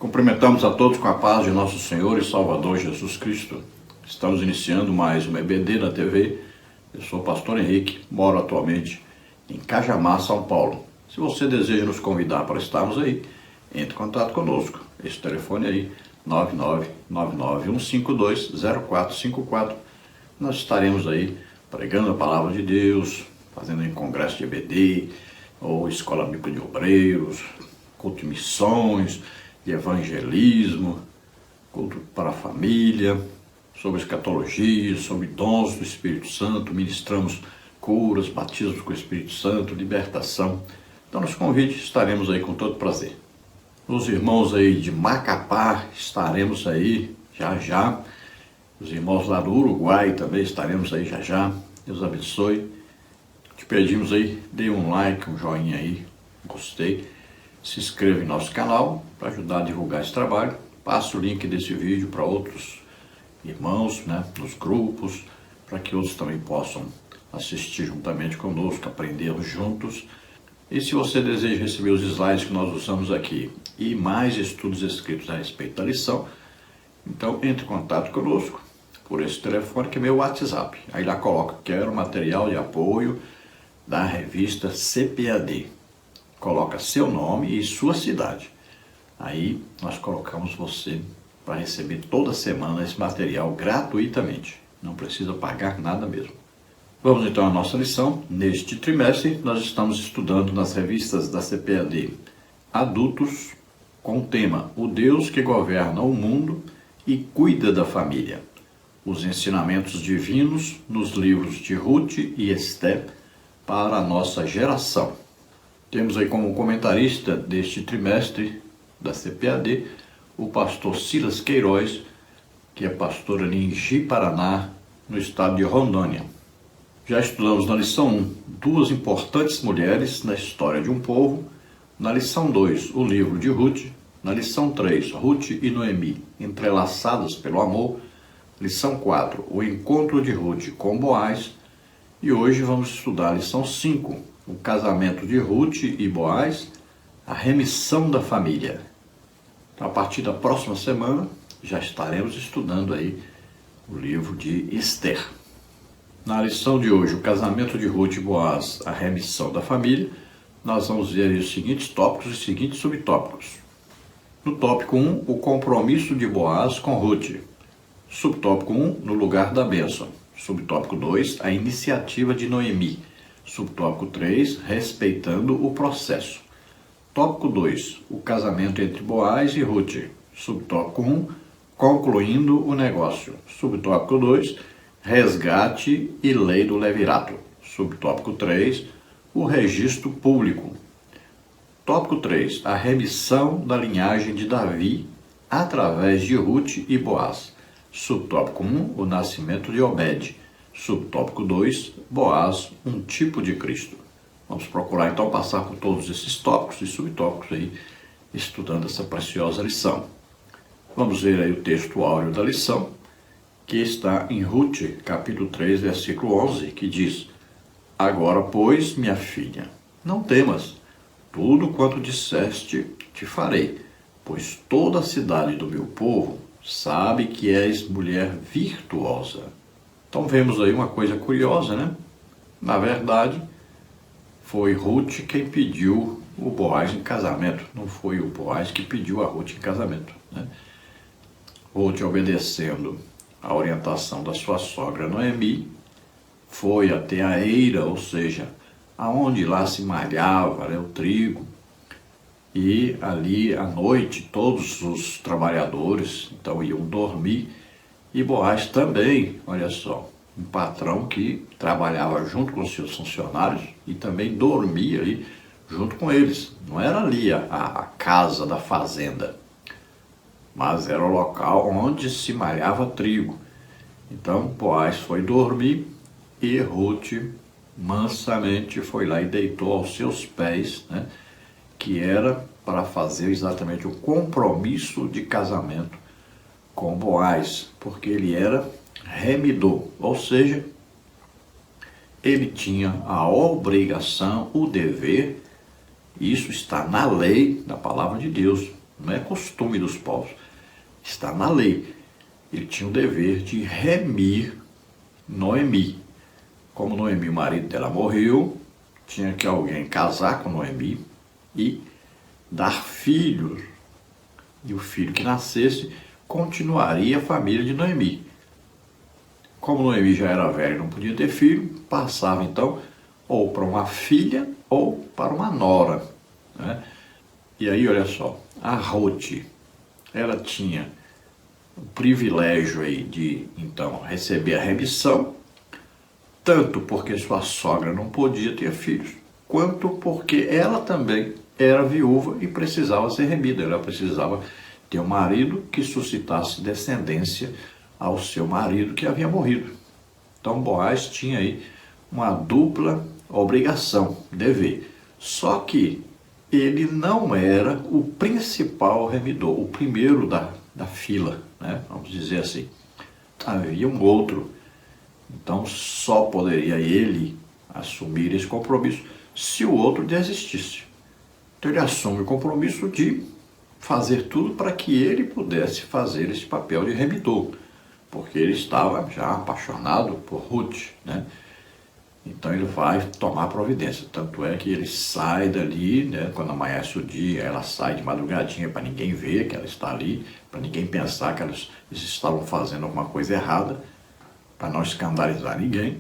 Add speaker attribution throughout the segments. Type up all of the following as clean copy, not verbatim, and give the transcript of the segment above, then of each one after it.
Speaker 1: Cumprimentamos a todos com a paz de nosso Senhor e Salvador Jesus Cristo. Estamos iniciando mais uma EBD na TV. Eu sou o pastor Henrique, moro atualmente em Cajamar, São Paulo. Se você deseja nos convidar para estarmos aí, entre em contato conosco. Esse telefone aí, 99951520454. Nós estaremos aí pregando a palavra de Deus, fazendo um congresso de EBD, ou escola bíblica de obreiros, culto de missões, de evangelismo, culto para a família, sobre escatologia, sobre dons do Espírito Santo, ministramos curas, batismos com o Espírito Santo, libertação. Então nos convide, estaremos aí com todo prazer. Os irmãos aí de Macapá, estaremos aí já. Os irmãos lá do Uruguai também estaremos aí já. Deus abençoe. Te pedimos aí, dê um like, um joinha aí, gostei. Se inscreva em nosso canal para ajudar a divulgar esse trabalho. Passe o link desse vídeo para outros irmãos, nos grupos, para que outros também possam assistir juntamente conosco, aprendermos juntos. E se você deseja receber os slides que nós usamos aqui e mais estudos escritos a respeito da lição, então entre em contato conosco por esse telefone que é meu WhatsApp. Aí lá coloca, quero material de apoio da revista CPAD. Coloca seu nome e sua cidade. Aí nós colocamos você para receber toda semana esse material gratuitamente. Não precisa pagar nada mesmo. Vamos então à nossa lição. Neste trimestre nós estamos estudando nas revistas da CPAD Adultos com o tema O Deus que governa o mundo e cuida da família. Os ensinamentos divinos nos livros de Ruth e Esther para a nossa geração. Temos aí como comentarista deste trimestre da CPAD o pastor Silas Queiroz, que é pastor ali em Ji-Paraná, no estado de Rondônia. Já estudamos na lição 1 duas importantes mulheres na história de um povo, na lição 2 o livro de Ruth, na lição 3 Ruth e Noemi entrelaçadas pelo amor, lição 4 o encontro de Ruth com Boaz, e hoje vamos estudar a lição 5 o casamento de Ruth e Boaz, a remissão da família. Então, a partir da próxima semana, já estaremos estudando aí o livro de Esther. Na lição de hoje, o casamento de Ruth e Boaz, a remissão da família, nós vamos ver aí os seguintes tópicos e seguintes subtópicos. No tópico 1, o compromisso de Boaz com Ruth. Subtópico 1, no lugar da bênção. Subtópico 2, a iniciativa de Noemi. Subtópico 3, respeitando o processo. Tópico 2, o casamento entre Boaz e Ruth. Subtópico 1, concluindo o negócio. Subtópico 2, resgate e lei do levirato. Subtópico 3, o registro público. Tópico 3, a remissão da linhagem de Davi através de Ruth e Boaz. Subtópico 1, o nascimento de Obed. Subtópico 2, Boaz, um tipo de Cristo. Vamos procurar então passar por todos esses tópicos e subtópicos aí, estudando essa preciosa lição. Vamos ver aí o texto áureo da lição, que está em Ruth, capítulo 3, versículo 11, que diz: Agora, pois, minha filha, não temas, tudo quanto disseste te farei, pois toda a cidade do meu povo sabe que és mulher virtuosa. Então vemos aí uma coisa curiosa, Na verdade, foi Ruth quem pediu o Boaz em casamento. Não foi o Boaz que pediu a Ruth em casamento, Ruth, obedecendo a orientação da sua sogra Noemi, foi até a eira, ou seja, aonde lá se malhava o trigo. E ali à noite todos os trabalhadores então iam dormir. E Boaz também, olha só, um patrão que trabalhava junto com os seus funcionários e também dormia ali junto com eles. Não era ali a casa da fazenda, mas era o local onde se malhava trigo. Então Boaz foi dormir e Ruth mansamente foi lá e deitou aos seus pés, que era para fazer exatamente o compromisso de casamento com Boaz, porque ele era remidor, ou seja, ele tinha a obrigação, o dever, isso está na lei, na palavra de Deus, não é costume dos povos, está na lei. Ele tinha o dever de remir Noemi. Como Noemi, o marido dela, morreu, tinha que alguém casar com Noemi e dar filhos. E o filho que nascesse continuaria a família de Noemi. Como Noemi já era velha e não podia ter filho, passava então ou para uma filha ou para uma nora, né? E aí, olha só, a Ruth, ela tinha o privilégio aí de, então, receber a remissão, tanto porque sua sogra não podia ter filhos, quanto porque ela também era viúva e precisava ser remida. Ela precisava ter um marido que suscitasse descendência ao seu marido que havia morrido. Então, Boaz tinha aí uma dupla obrigação, dever. Só que ele não era o principal remidor, o primeiro da fila, né? Vamos dizer assim. Havia um outro. Então só poderia ele assumir esse compromisso se o outro desistisse. Então ele assume o compromisso de fazer tudo para que ele pudesse fazer esse papel de remidor, porque ele estava já apaixonado por Ruth, né? Então ele vai tomar providência. Tanto é que ele sai dali, né? Quando amanhece o dia, ela sai de madrugadinha para ninguém ver que ela está ali, para ninguém pensar que eles estavam fazendo alguma coisa errada, para não escandalizar ninguém.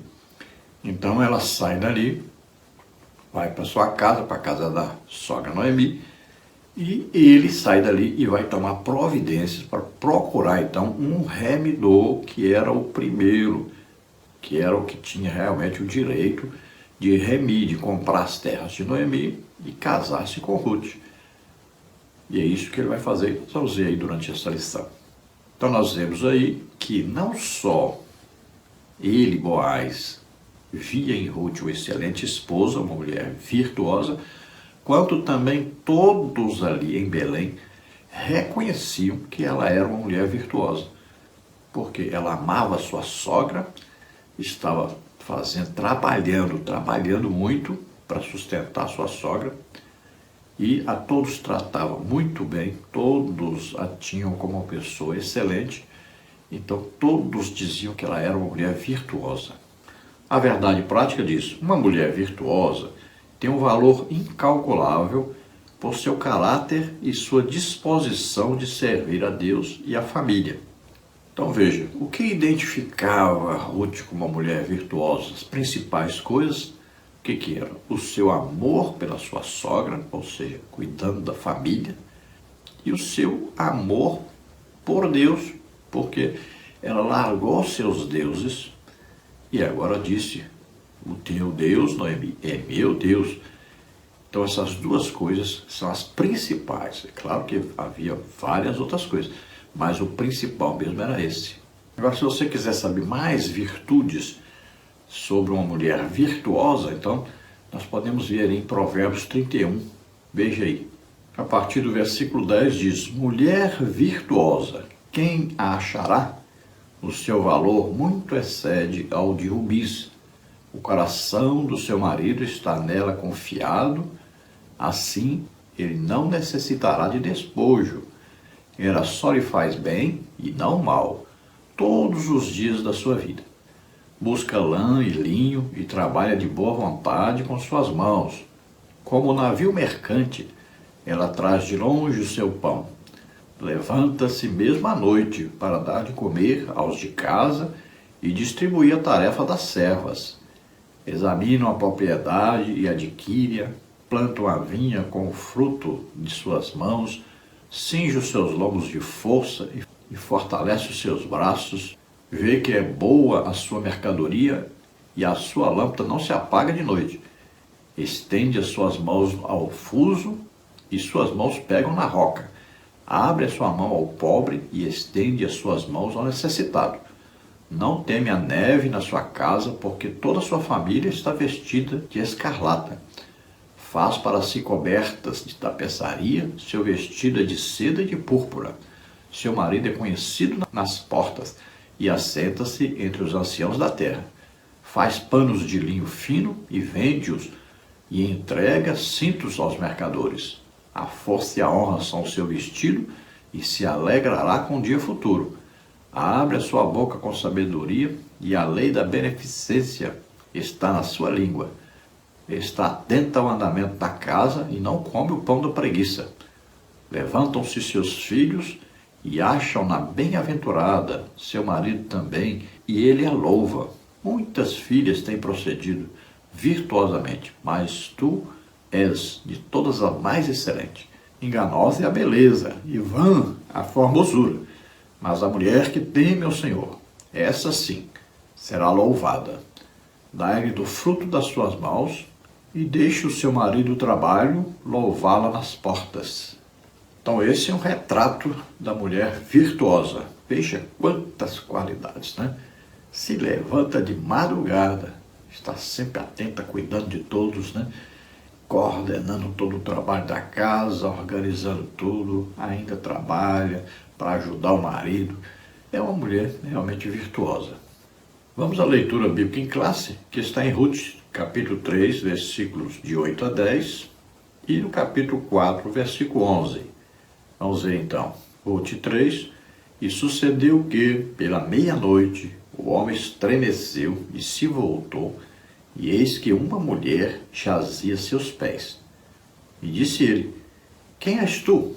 Speaker 1: Então ela sai dali, vai para sua casa, para a casa da sogra Noemi, e ele sai dali e vai tomar providências para procurar então um remidor que era o primeiro, que era o que tinha realmente o direito de remir, de comprar as terras de Noemi e casar-se com Ruth. E é isso que ele vai fazer, vamos ver aí durante essa lição. Então nós vemos aí que não só ele, Boaz, via em Ruth uma excelente esposa, uma mulher virtuosa, quanto também todos ali em Belém reconheciam que ela era uma mulher virtuosa, porque ela amava sua sogra, estava trabalhando muito para sustentar sua sogra, e a todos tratava muito bem, todos a tinham como uma pessoa excelente, então todos diziam que ela era uma mulher virtuosa. A verdade prática diz, uma mulher virtuosa tem um valor incalculável por seu caráter e sua disposição de servir a Deus e a família. Então veja, o que identificava Ruth como uma mulher virtuosa? As principais coisas, o que era? O seu amor pela sua sogra, ou seja, cuidando da família, e o seu amor por Deus, porque ela largou seus deuses e agora disse, o teu Deus, Noemi, é meu Deus. Então essas duas coisas são as principais. É claro que havia várias outras coisas, mas o principal mesmo era esse. Agora, se você quiser saber mais virtudes sobre uma mulher virtuosa, então nós podemos ver em Provérbios 31. Veja aí. A partir do versículo 10 diz, mulher virtuosa, quem a achará? O seu valor muito excede ao de rubis. O coração do seu marido está nela confiado, assim ele não necessitará de despojo. Ela só lhe faz bem e não mal, todos os dias da sua vida. Busca lã e linho e trabalha de boa vontade com suas mãos. Como navio mercante, ela traz de longe o seu pão. Levanta-se mesmo à noite para dar de comer aos de casa e distribuir a tarefa das servas. Examinam a propriedade e adquire-a, plantam a vinha com o fruto de suas mãos, cinge os seus lombos de força e fortalece os seus braços, vê que é boa a sua mercadoria e a sua lâmpada não se apaga de noite. Estende as suas mãos ao fuso e suas mãos pegam na roca. Abre a sua mão ao pobre e estende as suas mãos ao necessitado. Não teme a neve na sua casa, porque toda a sua família está vestida de escarlata. Faz para si cobertas de tapeçaria, seu vestido é de seda e de púrpura. Seu marido é conhecido nas portas e assenta-se entre os anciãos da terra. Faz panos de linho fino e vende-os e entrega cintos aos mercadores. A força e a honra são o seu vestido e se alegrará com o dia futuro. Abre a sua boca com sabedoria e a lei da beneficência está na sua língua. Está atenta ao andamento da casa e não come o pão da preguiça. Levantam-se seus filhos e acham-na bem-aventurada, seu marido também, e ele a louva. Muitas filhas têm procedido virtuosamente, mas tu és de todas a mais excelente. Enganosa é a beleza, e vã a formosura. Mas a mulher que teme ao Senhor, essa sim, será louvada. Dai-lhe do fruto das suas mãos, e deixe o seu marido o trabalho, louvá-la nas portas. Então esse é um retrato da mulher virtuosa. Veja quantas qualidades, né? Se levanta de madrugada, está sempre atenta, cuidando de todos, né? Coordenando todo o trabalho da casa, organizando tudo, ainda trabalha para ajudar o marido. É uma mulher realmente virtuosa. Vamos à leitura bíblica em classe, que está em Ruth, capítulo 3, versículos de 8 a 10, e no capítulo 4, versículo 11. Vamos ver então. Ruth 3. E sucedeu que, pela meia-noite, o homem estremeceu e se voltou, e eis que uma mulher jazia a seus pés. E disse ele: Quem és tu?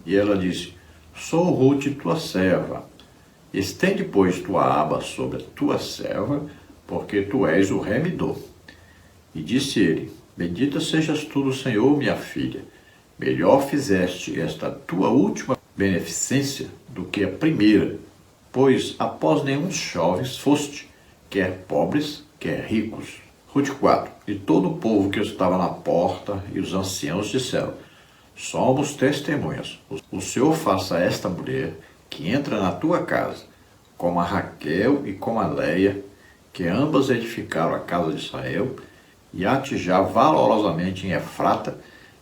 Speaker 1: E ela disse: Sou Ruth, tua serva. Estende, pois, tua aba sobre a tua serva, porque tu és o remidor. E disse ele: Bendita sejas tu do Senhor, minha filha. Melhor fizeste esta tua última beneficência do que a primeira, pois após nenhum jovens foste, quer pobres, quer ricos. Ruth 4. E todo o povo que estava na porta e os anciãos disseram: Somos testemunhas. O Senhor faça a esta mulher que entra na tua casa, como a Raquel e como a Leia, que ambas edificaram a casa de Israel, e a-te já valorosamente em Efrata,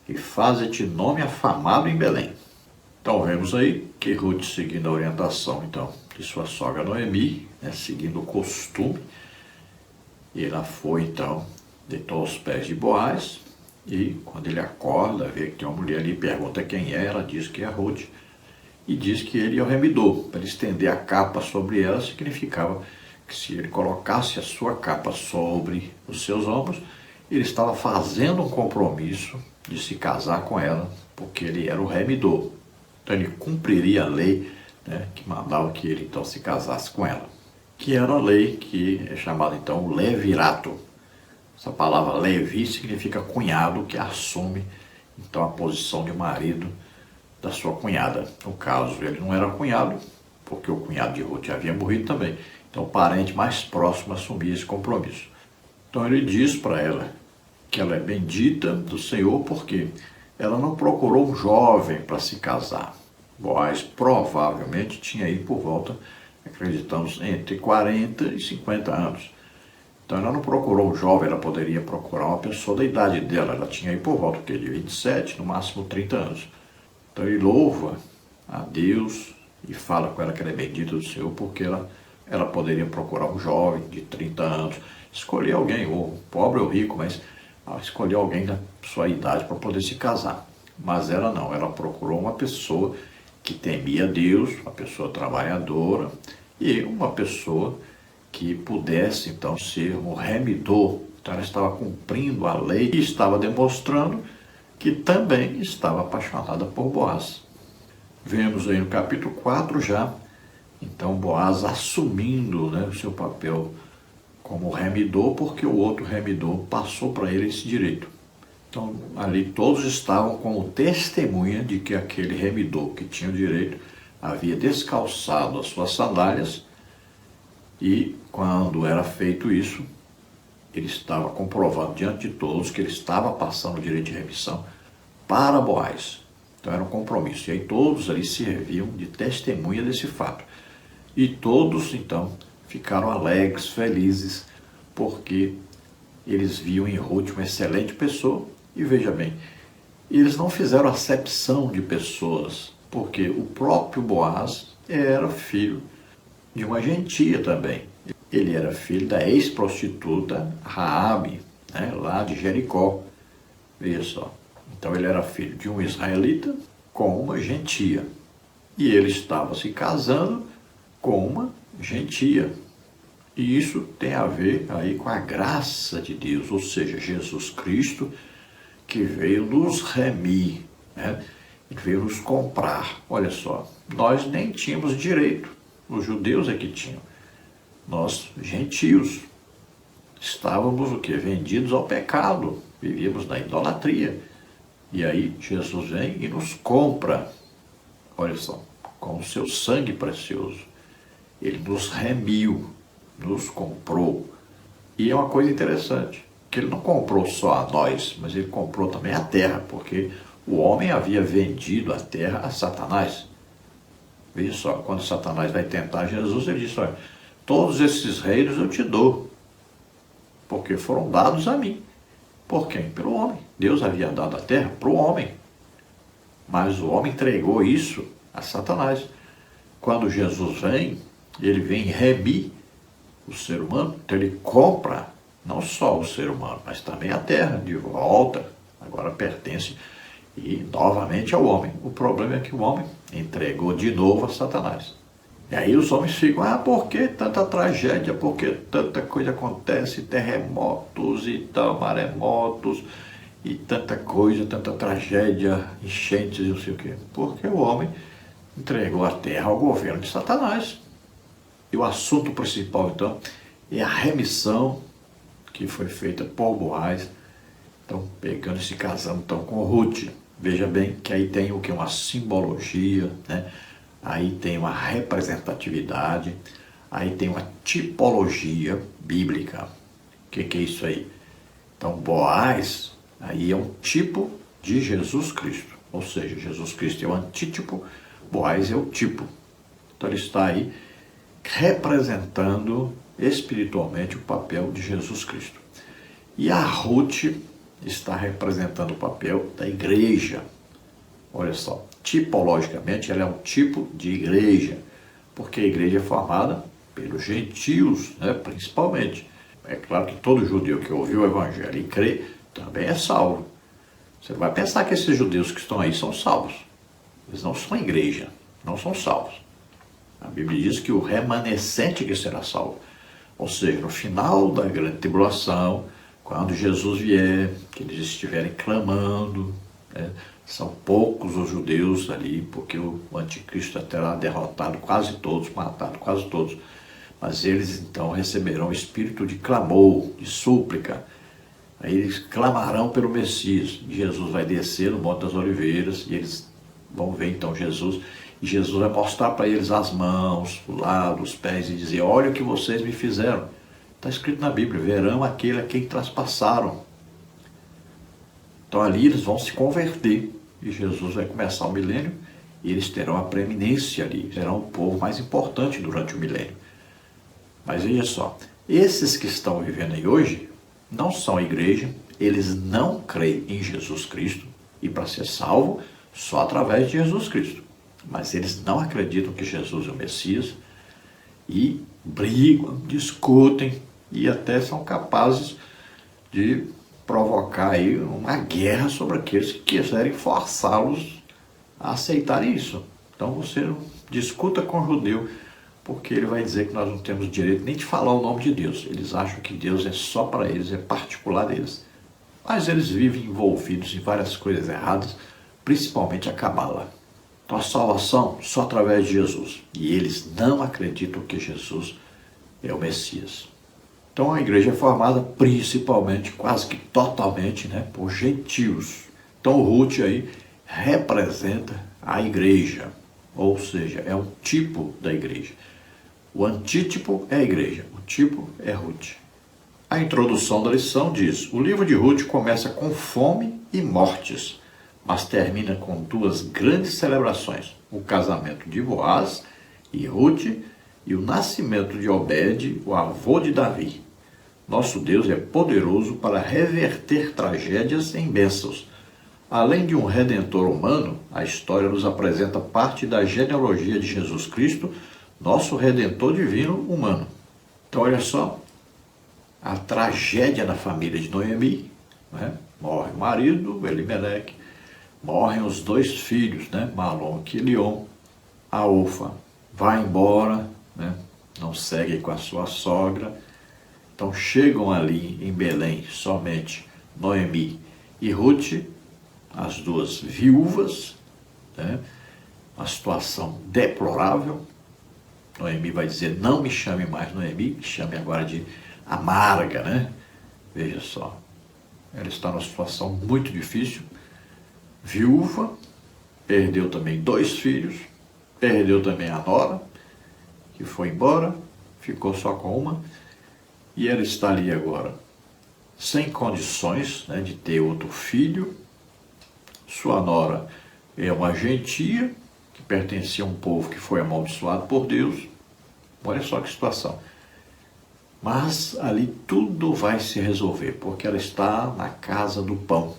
Speaker 1: e faze-te nome afamado em Belém. Então vemos aí que Ruth, seguindo a orientação então de sua sogra Noemi, né, seguindo o costume, e ela foi então, deitou aos pés de Boaz, e quando ele acorda, vê que tem uma mulher ali, pergunta quem é, ela diz que é Ruth, e diz que ele é o remidor. Para ele estender a capa sobre ela, significava que se ele colocasse a sua capa sobre os seus ombros, ele estava fazendo um compromisso de se casar com ela, porque ele era o remidor. Então ele cumpriria a lei, né, que mandava que ele então se casasse com ela, que era a lei que é chamada então o levirato. Essa palavra Levi significa cunhado, que assume então a posição de marido da sua cunhada. No caso, ele não era cunhado, porque o cunhado de Ruth havia morrido também. Então o parente mais próximo assumia esse compromisso. Então ele diz para ela que ela é bendita do Senhor porque ela não procurou um jovem para se casar. Boaz provavelmente tinha aí por volta, acreditamos, entre 40 e 50 anos. Então ela não procurou um jovem, ela poderia procurar uma pessoa da idade dela. Ela tinha aí por volta de 27, no máximo 30 anos. Então ele louva a Deus e fala com ela que ela é bendita do Senhor porque ela poderia procurar um jovem de 30 anos, escolher alguém, ou pobre ou rico, mas escolher alguém da sua idade para poder se casar. Mas ela não, ela procurou uma pessoa que temia Deus, uma pessoa trabalhadora e uma pessoa que pudesse então ser um remidor. Então ela estava cumprindo a lei e estava demonstrando que também estava apaixonada por Boaz. Vemos aí no capítulo 4 já, então Boaz assumindo, né, o seu papel como remidor, porque o outro remidor passou para ele esse direito. Então ali todos estavam como testemunha de que aquele remidor que tinha o direito havia descalçado as suas sandálias, e quando era feito isso, ele estava comprovando diante de todos que ele estava passando o direito de remissão para Boaz. Então era um compromisso. E aí todos ali serviam de testemunha desse fato. E todos, então, ficaram alegres, felizes, porque eles viam em Ruth uma excelente pessoa. E veja bem, eles não fizeram acepção de pessoas, porque o próprio Boaz era filho de uma gentia também. Ele era filho da ex-prostituta Raabe, né, lá de Jericó. Veja só. Então ele era filho de um israelita com uma gentia. E ele estava se casando com uma gentia. E isso tem a ver aí com a graça de Deus, ou seja, Jesus Cristo, que veio nos remir, né? Ele veio nos comprar. Olha só, nós nem tínhamos direito, os judeus é que tinham. Nós, gentios, estávamos o quê? Vendidos ao pecado, vivíamos na idolatria. E aí Jesus vem e nos compra, olha só, com o seu sangue precioso. Ele nos remiu, nos comprou. E é uma coisa interessante, que ele não comprou só a nós, mas ele comprou também a terra, porque o homem havia vendido a terra a Satanás. Veja só, quando Satanás vai tentar Jesus, ele diz, olha, todos esses reinos eu te dou, porque foram dados a mim. Por quem? Pelo homem. Deus havia dado a terra para o homem, mas o homem entregou isso a Satanás. Quando Jesus vem, ele vem remir o ser humano, então ele compra não só o ser humano, mas também a terra de volta, agora pertence e novamente ao homem. O problema é que o homem entregou de novo a Satanás. E aí os homens ficam, por que tanta tragédia, por que tanta coisa acontece, terremotos e tal, maremotos, e tanta coisa, tanta tragédia, enchentes e não sei o quê. Porque o homem entregou a terra ao governo de Satanás. E o assunto principal, então, é a remissão que foi feita por Boaz, então, pegando e se casando então, com Ruth. Veja bem que aí tem o que? Uma simbologia, né? Aí tem uma representatividade, aí tem uma tipologia bíblica. O que é isso aí? Então, Boaz, aí é um tipo de Jesus Cristo. Ou seja, Jesus Cristo é o antítipo, Boaz é o tipo. Então, ele está aí representando espiritualmente o papel de Jesus Cristo. E a Ruth está representando o papel da igreja. Olha só, tipologicamente ela é um tipo de igreja, porque a igreja é formada pelos gentios, né, principalmente. É claro que todo judeu que ouviu o evangelho e crê também é salvo. Você não vai pensar que esses judeus que estão aí são salvos. Eles não são igreja, não são salvos. A Bíblia diz que o remanescente que será salvo. Ou seja, no final da grande tribulação, quando Jesus vier, que eles estiverem clamando, né, são poucos os judeus ali, porque o anticristo terá derrotado quase todos, matado quase todos. Mas eles então receberão o espírito de clamor, de súplica. Aí eles clamarão pelo Messias. E Jesus vai descer no Monte das Oliveiras e eles vão ver então Jesus. E Jesus vai mostrar para eles as mãos, o lado, os pés e dizer, olha o que vocês me fizeram. Está escrito na Bíblia, verão aquele a quem traspassaram. Então ali eles vão se converter. E Jesus vai começar o milênio e eles terão a preeminência ali. Serão o povo mais importante durante o milênio. Mas veja só, esses que estão vivendo aí hoje não são a igreja, eles não creem em Jesus Cristo. E para ser salvo, só através de Jesus Cristo. Mas eles não acreditam que Jesus é o Messias e brigam, discutem e até são capazes de provocar aí uma guerra sobre aqueles que quiserem forçá-los a aceitarem isso. Então você discuta com o judeu, porque ele vai dizer que nós não temos direito nem de falar o nome de Deus. Eles acham que Deus é só para eles, é particular deles. Mas eles vivem envolvidos em várias coisas erradas, principalmente a cabala. Então a salvação só através de Jesus. E eles não acreditam que Jesus é o Messias. Então a igreja é formada principalmente, quase que totalmente, né, por gentios. Então o Ruth aí representa a igreja, ou seja, é um tipo da igreja. O antítipo é a igreja, o tipo é Ruth. A introdução da lição diz, o livro de Ruth começa com fome e mortes, mas termina com duas grandes celebrações, o casamento de Boaz e Ruth e o nascimento de Obed, o avô de Davi. Nosso Deus é poderoso para reverter tragédias em bênçãos. Além de um redentor humano, a história nos apresenta parte da genealogia de Jesus Cristo, nosso redentor divino humano. Então olha só, a tragédia na família de Noemi, né? Morre o marido, Elimeleque, Morrem os 2 filhos, né? Malom e Quilion. A Orfa vai embora, né? Não segue com a sua sogra. Então chegam ali em Belém somente Noemi e Ruth, as 2 viúvas, né? Uma situação deplorável. Noemi vai dizer, não me chame mais Noemi, me chame agora de amarga, né? Veja só, ela está numa situação muito difícil, viúva, perdeu também 2 filhos, perdeu também a nora, que foi embora, ficou só com uma, e ela está ali agora, sem condições, né, de ter outro filho. Sua nora é uma gentia, que pertencia a um povo que foi amaldiçoado por Deus. Olha só que situação. Mas ali tudo vai se resolver, porque ela está na casa do pão.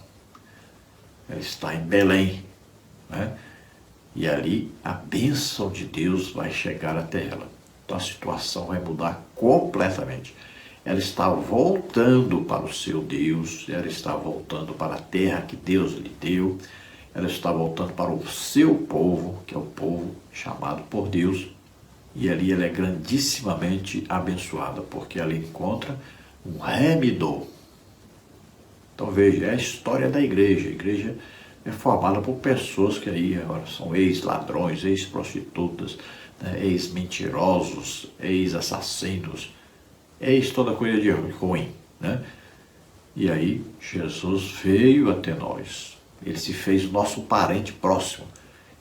Speaker 1: Ela está em Belém, né? E ali a bênção de Deus vai chegar até ela. Então a situação vai mudar completamente. Ela está voltando para o seu Deus, ela está voltando para a terra que Deus lhe deu, ela está voltando para o seu povo, que é o povo chamado por Deus, e ali ela é grandissimamente abençoada, porque ela encontra um remidor. Então veja, é a história da igreja. A igreja é formada por pessoas que aí agora são ex-ladrões, ex-prostitutas, né, ex-mentirosos, ex-assassinos, ex toda coisa de ruim, né? E aí Jesus veio até nós. Ele se fez nosso parente próximo.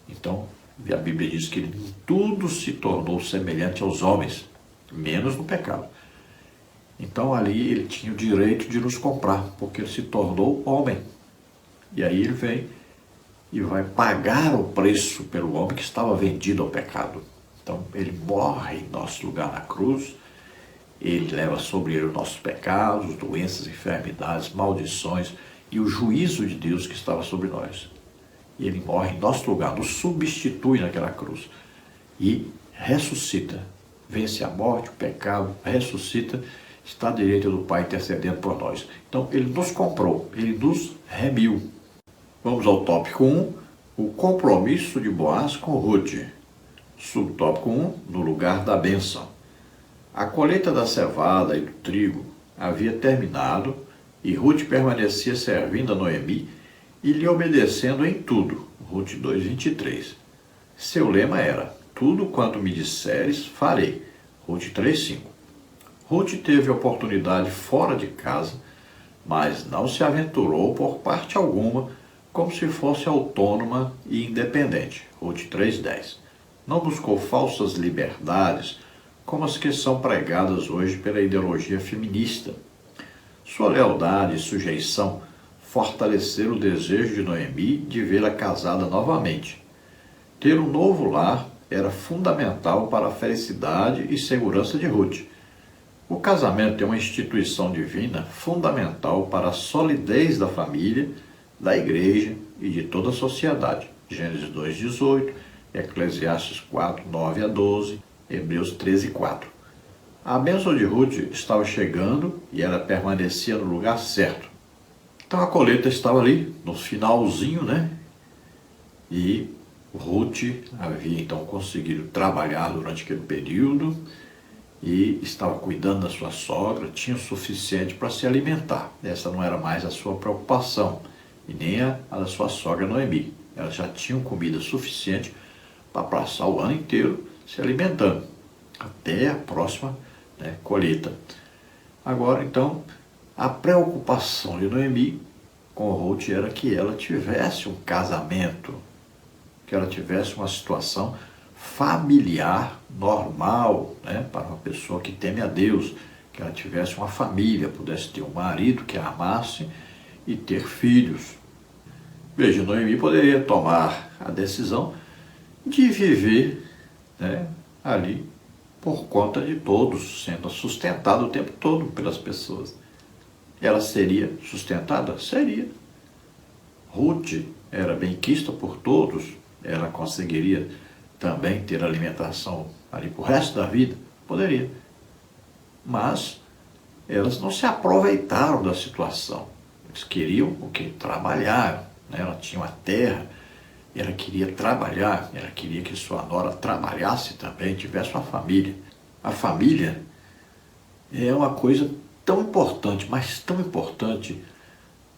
Speaker 1: Então, a Bíblia diz que ele em tudo se tornou semelhante aos homens, menos no pecado. Então ali ele tinha o direito de nos comprar, porque ele se tornou homem. E aí ele vem e vai pagar o preço pelo homem que estava vendido ao pecado. Então ele morre em nosso lugar na cruz, ele leva sobre ele os nossos pecados, doenças, enfermidades, maldições e o juízo de Deus que estava sobre nós. E ele morre em nosso lugar, nos substitui naquela cruz e ressuscita, vence a morte, o pecado, ressuscita, está à direita do Pai intercedendo por nós. Então ele nos comprou, ele nos remiu. Vamos ao tópico 1, o compromisso de Boaz com Ruth. Subtópico 1, no lugar da bênção. A colheita da cevada e do trigo havia terminado e Ruth permanecia servindo a Noemi e lhe obedecendo em tudo. Ruth 2:23. Seu lema era, tudo quanto me disseres, farei. Ruth 3:5. Ruth teve oportunidade fora de casa, mas não se aventurou por parte alguma, como se fosse autônoma e independente. Ruth 3:10. Não buscou falsas liberdades, como as que são pregadas hoje pela ideologia feminista. Sua lealdade e sujeição fortaleceram o desejo de Noemi de vê-la casada novamente. Ter um novo lar era fundamental para a felicidade e segurança de Ruth. O casamento é uma instituição divina fundamental para a solidez da família, da igreja e de toda a sociedade. Gênesis 2:18, Eclesiastes 4:9-12, Hebreus 13:4. A bênção de Ruth estava chegando e ela permanecia no lugar certo. Então a colheita estava ali, no finalzinho, né? E Ruth havia então conseguido trabalhar durante aquele período e estava cuidando da sua sogra, tinha o suficiente para se alimentar. Essa não era mais a sua preocupação, e nem a da sua sogra Noemi. Elas já tinham comida suficiente para passar o ano inteiro se alimentando, até a próxima, né, colheita. Agora, então, a preocupação de Noemi com Ruth era que ela tivesse um casamento, que ela tivesse uma situação familiar normal, né, para uma pessoa que teme a Deus, que ela tivesse uma família, pudesse ter um marido que a amasse e ter filhos. Veja, Noemi poderia tomar a decisão de viver, né, ali por conta de todos, sendo sustentada o tempo todo pelas pessoas. Ela seria sustentada? Seria. Ruth era benquista por todos, ela conseguiria também ter alimentação ali para o resto da vida? Poderia. Mas elas não se aproveitaram da situação. Eles queriam o quê? Trabalhar, né? Ela tinha uma terra, ela queria trabalhar, ela queria que sua nora trabalhasse também, tivesse uma família. A família é uma coisa tão importante, mas tão importante,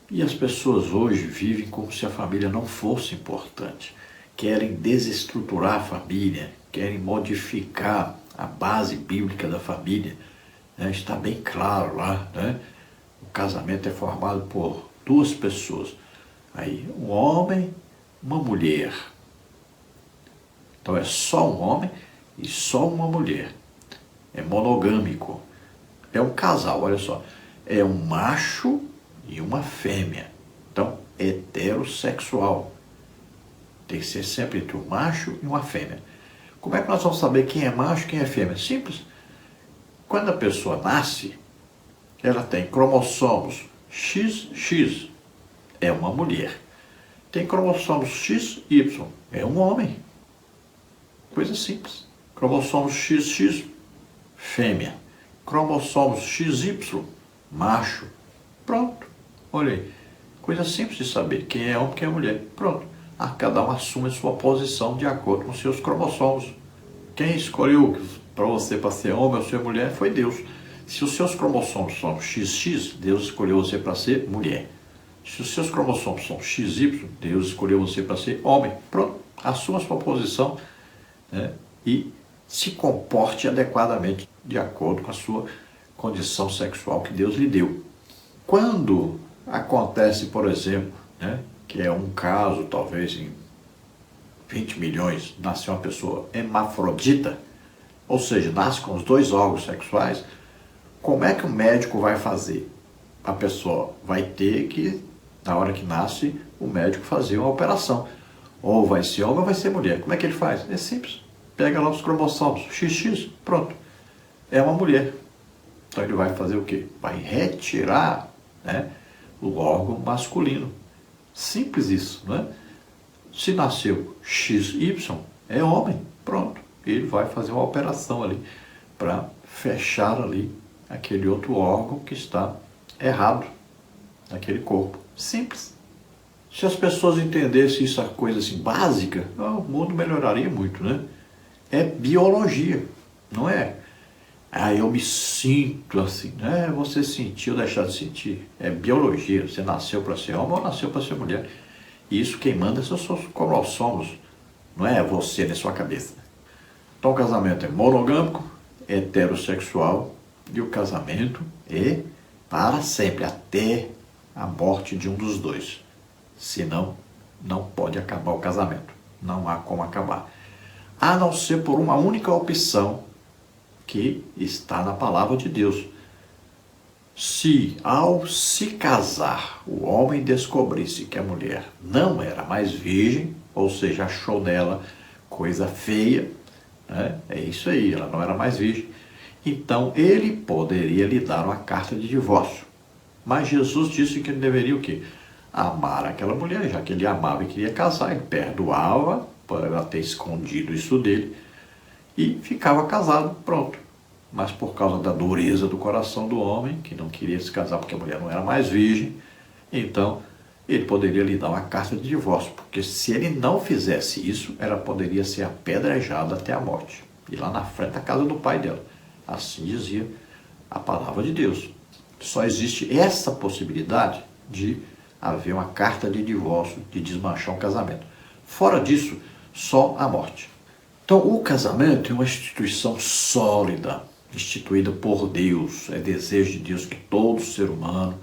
Speaker 1: e as pessoas hoje vivem como se a família não fosse importante. Querem desestruturar a família, querem modificar a base bíblica da família, né? Está bem claro lá, né? O casamento é formado por duas pessoas. Aí, um homem, uma mulher. Então é só um homem e só uma mulher. É monogâmico. É um casal, olha só. É um macho e uma fêmea. Então, heterossexual. Tem que ser sempre entre um macho e uma fêmea. Como é que nós vamos saber quem é macho e quem é fêmea? Simples. Quando a pessoa nasce, ela tem cromossomos XX, é uma mulher. Tem cromossomos XY, é um homem. Coisa simples. Cromossomos XX, fêmea. Cromossomos XY, macho. Pronto. Olha aí. Coisa simples de saber quem é homem e quem é mulher. Pronto. Cada um assume a sua posição de acordo com seus cromossomos. Quem escolheu para você para ser homem ou ser mulher foi Deus. Se os seus cromossomos são XX, Deus escolheu você para ser mulher. Se os seus cromossomos são XY, Deus escolheu você para ser homem. Pronto, assuma a sua posição, né, e se comporte adequadamente de acordo com a sua condição sexual que Deus lhe deu. Quando acontece, por exemplo, né, que é um caso, talvez em 20 milhões, nasceu uma pessoa hermafrodita, ou seja, nasce com os dois órgãos sexuais, como é que o médico vai fazer? A pessoa vai ter que, na hora que nasce, o médico fazer uma operação. Ou vai ser homem ou vai ser mulher. Como é que ele faz? É simples. Pega lá os cromossomos, XX, pronto. É uma mulher. Então ele vai fazer o quê? Vai retirar, né, o órgão masculino. Simples isso, né? Se nasceu XY, é homem, pronto. Ele vai fazer uma operação ali para fechar ali aquele outro órgão que está errado naquele corpo. Simples. Se as pessoas entendessem isso, a coisa assim básica, o mundo melhoraria muito, né? É biologia, não é? Eu me sinto assim, né? Você sentiu, deixar de sentir. É biologia. Você nasceu para ser homem ou nasceu para ser mulher. E isso quem manda são os seus cromossomos, não é você na sua cabeça. Então o casamento é monogâmico, heterossexual, e o casamento é para sempre, até a morte de um dos dois. Senão, não pode acabar o casamento. Não há como acabar. A não ser por uma única opção que está na palavra de Deus. Se, ao se casar, o homem descobrisse que a mulher não era mais virgem, ou seja, achou nela coisa feia, né? É isso aí, ela não era mais virgem, então ele poderia lhe dar uma carta de divórcio. Mas Jesus disse que ele deveria o quê? Amar aquela mulher, já que ele amava e queria casar, ele perdoava por ela ter escondido isso dele e ficava casado, pronto. Mas por causa da dureza do coração do homem, que não queria se casar porque a mulher não era mais virgem, então ele poderia lhe dar uma carta de divórcio, porque se ele não fizesse isso, ela poderia ser apedrejada até a morte, e lá na frente da casa do pai dela. Assim dizia a palavra de Deus. Só existe essa possibilidade de haver uma carta de divórcio, de desmanchar um casamento. Fora disso, só a morte. Então, o casamento é uma instituição sólida, instituída por Deus. É desejo de Deus que todo ser humano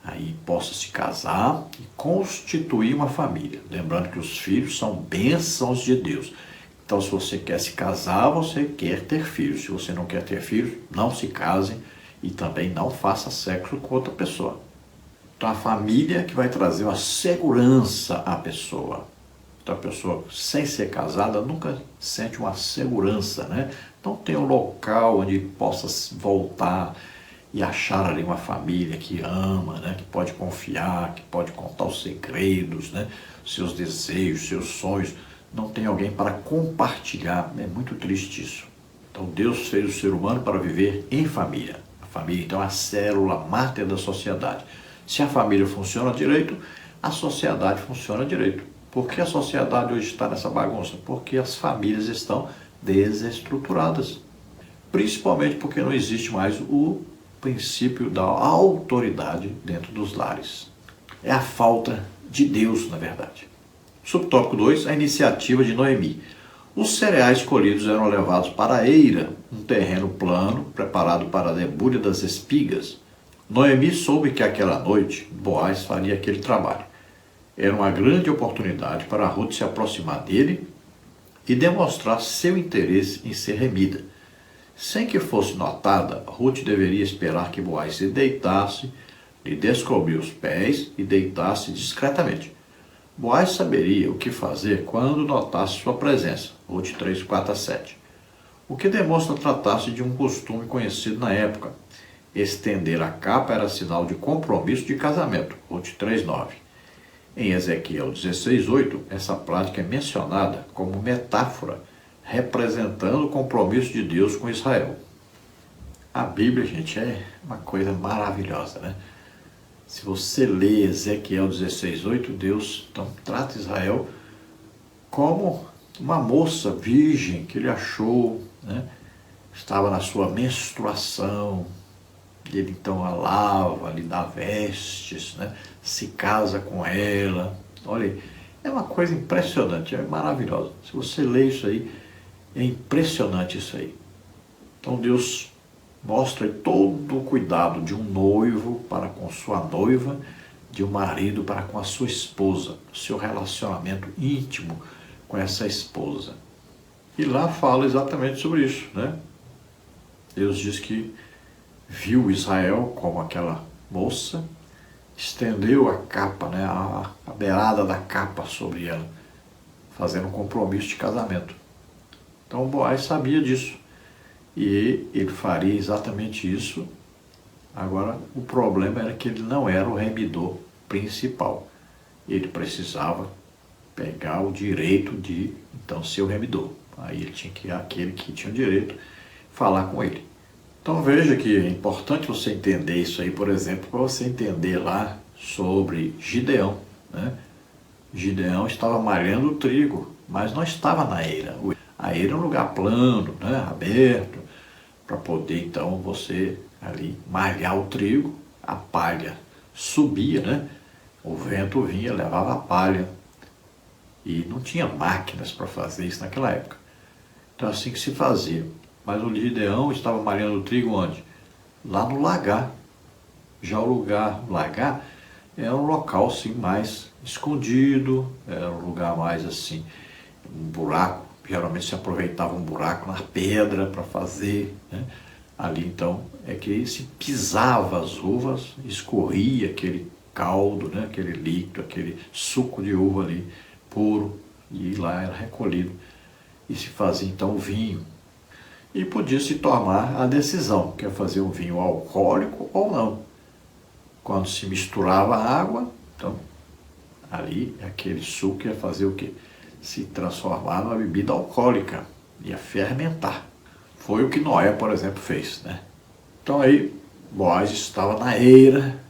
Speaker 1: aí possa se casar e constituir uma família. Lembrando que os filhos são bênçãos de Deus. Então, se você quer se casar, você quer ter filhos. Se você não quer ter filhos, não se case e também não faça sexo com outra pessoa. Então, a família que vai trazer uma segurança à pessoa. Então, a pessoa sem ser casada nunca sente uma segurança, né? Não tem um local onde possa voltar e achar ali uma família que ama, né? Que pode confiar, que pode contar os segredos, né? Seus desejos, seus sonhos. Não tem alguém para compartilhar. É muito triste isso. Então, Deus fez o ser humano para viver em família. A família, então, é a célula máter da sociedade. Se a família funciona direito, a sociedade funciona direito. Por que a sociedade hoje está nessa bagunça? Porque as famílias estão desestruturadas. Principalmente porque não existe mais o princípio da autoridade dentro dos lares. É a falta de Deus, na verdade. Subtópico 2, a iniciativa de Noemi. Os cereais colhidos eram levados para a eira, um terreno plano, preparado para a debulha das espigas. Noemi soube que aquela noite Boaz faria aquele trabalho. Era uma grande oportunidade para Ruth se aproximar dele e demonstrar seu interesse em ser remida. Sem que fosse notada, Ruth deveria esperar que Boaz se deitasse, lhe descobrir os pés e deitasse discretamente. Boaz saberia o que fazer quando notasse sua presença. Ruth 3, 4 a 7. O que demonstra tratar-se de um costume conhecido na época. Estender a capa era sinal de compromisso de casamento. Ruth 3, 9. Em Ezequiel 16, 8, essa prática é mencionada como metáfora, representando o compromisso de Deus com Israel. A Bíblia, gente, é uma coisa maravilhosa, né? Se você lê Ezequiel 16, 8, Deus então trata Israel como uma moça virgem que ele achou, né? Estava na sua menstruação, ele então a lava, lhe dá vestes, né? Se casa com ela. Olha aí, é uma coisa impressionante, é maravilhosa. Se você lê isso aí, é impressionante isso aí. Então Deus mostra todo o cuidado de um noivo para com sua noiva, de um marido para com a sua esposa, seu relacionamento íntimo com essa esposa. E lá fala exatamente sobre isso, né? Deus diz que viu Israel como aquela moça, estendeu a capa, né, a beirada da capa sobre ela, fazendo um compromisso de casamento. Então Boaz sabia disso. E ele faria exatamente isso. Agora, o problema era que ele não era o remidor principal. Ele precisava pegar o direito de, então, ser o remidor. Aí ele tinha que, aquele que tinha o direito, falar com ele. Então veja que é importante você entender isso aí, por exemplo, para você entender lá sobre Gideão, né? Gideão estava malhando o trigo, mas não estava na eira. A eira é um lugar plano, né? Aberto, para poder então você ali malhar o trigo, a palha subia, né? O vento vinha, levava a palha. E não tinha máquinas para fazer isso naquela época. Então assim que se fazia. Mas o Gideão estava malhando o trigo onde? Lá no lagar. Já o lagar era um local assim mais escondido, era um lugar mais assim, um buraco. Geralmente se aproveitava um buraco na pedra para fazer, né? Ali então é que se pisava as uvas, escorria aquele caldo, né? Aquele líquido, aquele suco de uva ali puro, e lá era recolhido e se fazia então o vinho. E podia-se tomar a decisão, quer fazer um vinho alcoólico ou não. Quando se misturava a água, então ali aquele suco ia fazer o quê? Se transformar numa bebida alcoólica, ia fermentar. Foi o que Noé, por exemplo, fez, né? Então aí Boaz estava na eira,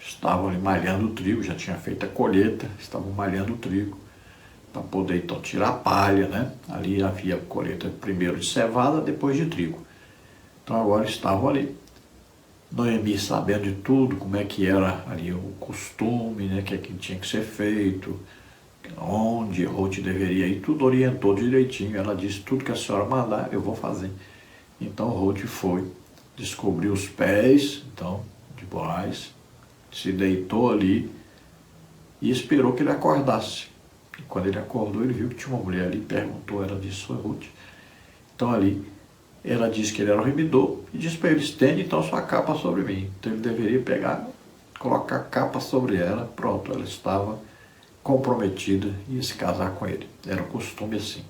Speaker 1: estavam ali malhando o trigo, já tinha feito a colheita, estavam malhando o trigo, para poder então tirar a palha, né? Ali havia colheita primeiro de cevada, depois de trigo. Então agora estavam ali. Noemi sabendo de tudo, como é que era ali o costume, né? Que tinha que ser feito, onde Ruth deveria ir, tudo orientou direitinho. Ela disse, tudo que a senhora mandar, eu vou fazer. Então Ruth foi, descobriu os pés, então, de Boaz, se deitou ali e esperou que ele acordasse. E quando ele acordou, ele viu que tinha uma mulher ali, perguntou, ela disse, sou Ruth. Então ali, ela disse que ele era o remidor e disse para ele, estende então sua capa sobre mim. Então ele deveria pegar, colocar a capa sobre ela, pronto, ela estava comprometida e ia se casar com ele. Era um costume assim.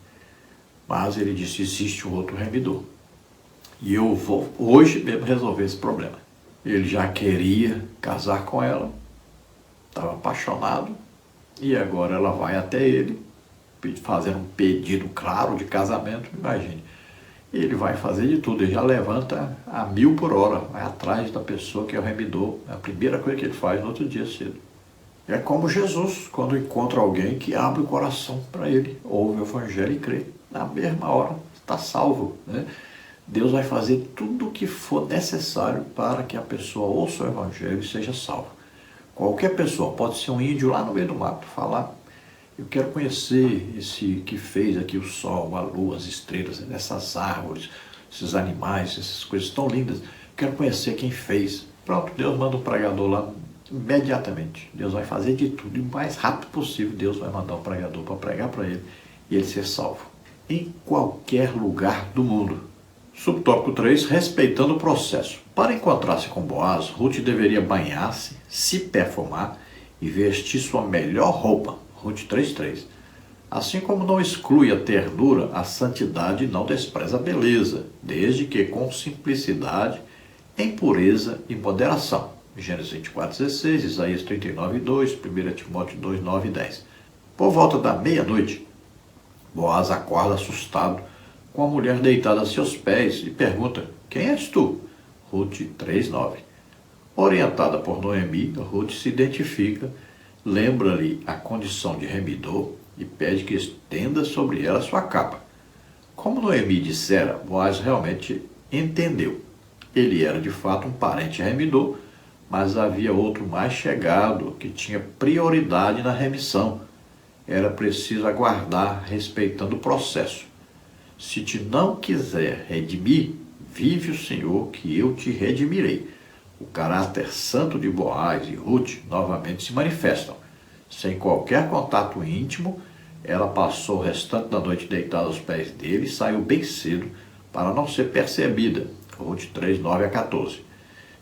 Speaker 1: Mas ele disse, existe um outro remidor. E eu vou hoje mesmo resolver esse problema. Ele já queria casar com ela, estava apaixonado, e agora ela vai até ele, fazendo um pedido claro de casamento, imagine. Ele vai fazer de tudo, ele já levanta a 1000 por hora, vai atrás da pessoa que é o remidor, é a primeira coisa que ele faz no outro dia cedo. É como Jesus, quando encontra alguém que abre o coração para ele, ouve o evangelho e crê. Na mesma hora está salvo, né? Deus vai fazer tudo o que for necessário para que a pessoa ouça o evangelho e seja salva. Qualquer pessoa, pode ser um índio lá no meio do mato, falar: eu quero conhecer esse que fez aqui o sol, a lua, as estrelas, essas árvores, esses animais, essas coisas tão lindas. Quero conhecer quem fez. Pronto, Deus manda um pregador lá imediatamente. Deus vai fazer de tudo. E o mais rápido possível, Deus vai mandar um pregador para pregar para ele e ele ser salvo. Em qualquer lugar do mundo. Subtópico 3, respeitando o processo. Para encontrar-se com Boaz, Ruth deveria banhar-se, se perfumar e vestir sua melhor roupa. Ruth 3:3. Assim como não exclui a ternura, a santidade não despreza a beleza, desde que com simplicidade, em pureza e moderação. Gênesis 24:16, Isaías 39:2, 1 Timóteo 2:9 e 10. Por volta da meia-noite, Boaz acorda assustado com a mulher deitada a seus pés e pergunta: quem és tu? Ruth 3:9. Orientada por Noemi, Ruth se identifica, lembra-lhe a condição de remidor e pede que estenda sobre ela sua capa. Como Noemi dissera, Boaz realmente entendeu. Ele era de fato um parente remidor, mas havia outro mais chegado que tinha prioridade na remissão. Era preciso aguardar, respeitando o processo. Se te não quiser redimir, vive o Senhor que eu te redimirei. O caráter santo de Boaz e Ruth novamente se manifestam. Sem qualquer contato íntimo, ela passou o restante da noite deitada aos pés dele e saiu bem cedo para não ser percebida. Ruth 3:9-14.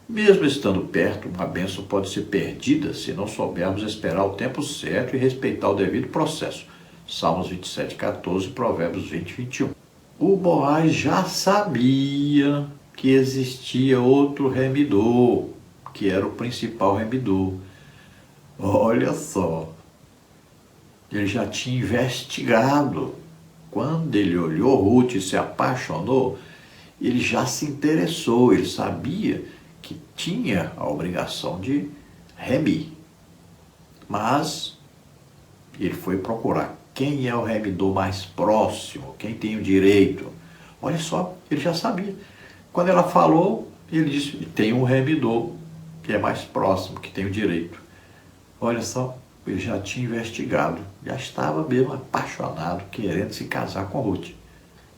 Speaker 1: Mesmo estando perto, uma bênção pode ser perdida se não soubermos esperar o tempo certo e respeitar o devido processo. Salmos 27:14, Provérbios 20:21. O Boaz já sabia que existia outro remidor, que era o principal remidor. Olha só, ele já tinha investigado. Quando ele olhou Ruth e se apaixonou, ele já se interessou, ele sabia que tinha a obrigação de remir. Mas ele foi procurar quem é o remidor mais próximo, quem tem o direito. Olha só, ele já sabia. Quando ela falou, ele disse: tem um remidor que é mais próximo, que tem o direito. Olha só, ele já tinha investigado, já estava mesmo apaixonado, querendo se casar com Ruth.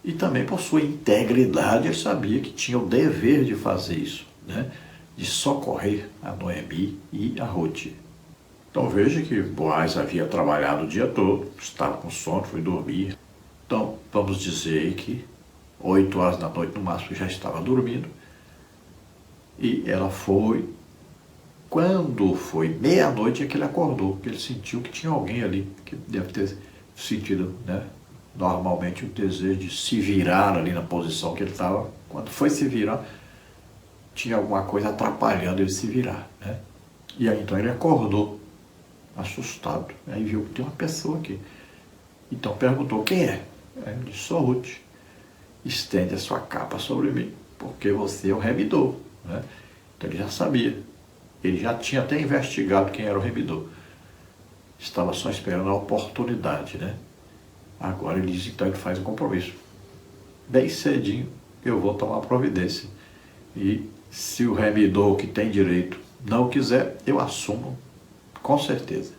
Speaker 1: E também por sua integridade, ele sabia que tinha o dever de fazer isso, né? De socorrer a Noemi e a Ruth. Então veja que Boaz havia trabalhado o dia todo, estava com sono, foi dormir. Então vamos dizer que 8 horas da noite no máximo já estava dormindo. E ela foi. Quando foi meia-noite é que ele acordou, porque ele sentiu que tinha alguém ali, que deve ter sentido, né, normalmente o desejo de se virar ali na posição que ele estava. Quando foi se virar, tinha alguma coisa atrapalhando ele se virar, né? E aí então ele acordou, assustado. Aí viu que tem uma pessoa aqui. Então perguntou: quem é? Aí ele disse: sou Ruth. Estende a sua capa sobre mim, porque você é o remidor, né? Então ele já sabia. Ele já tinha até investigado quem era o remidor. Estava só esperando a oportunidade, né? Agora ele diz, então ele faz um compromisso. Bem cedinho eu vou tomar providência. E se o remidor que tem direito não quiser, eu assumo, com certeza.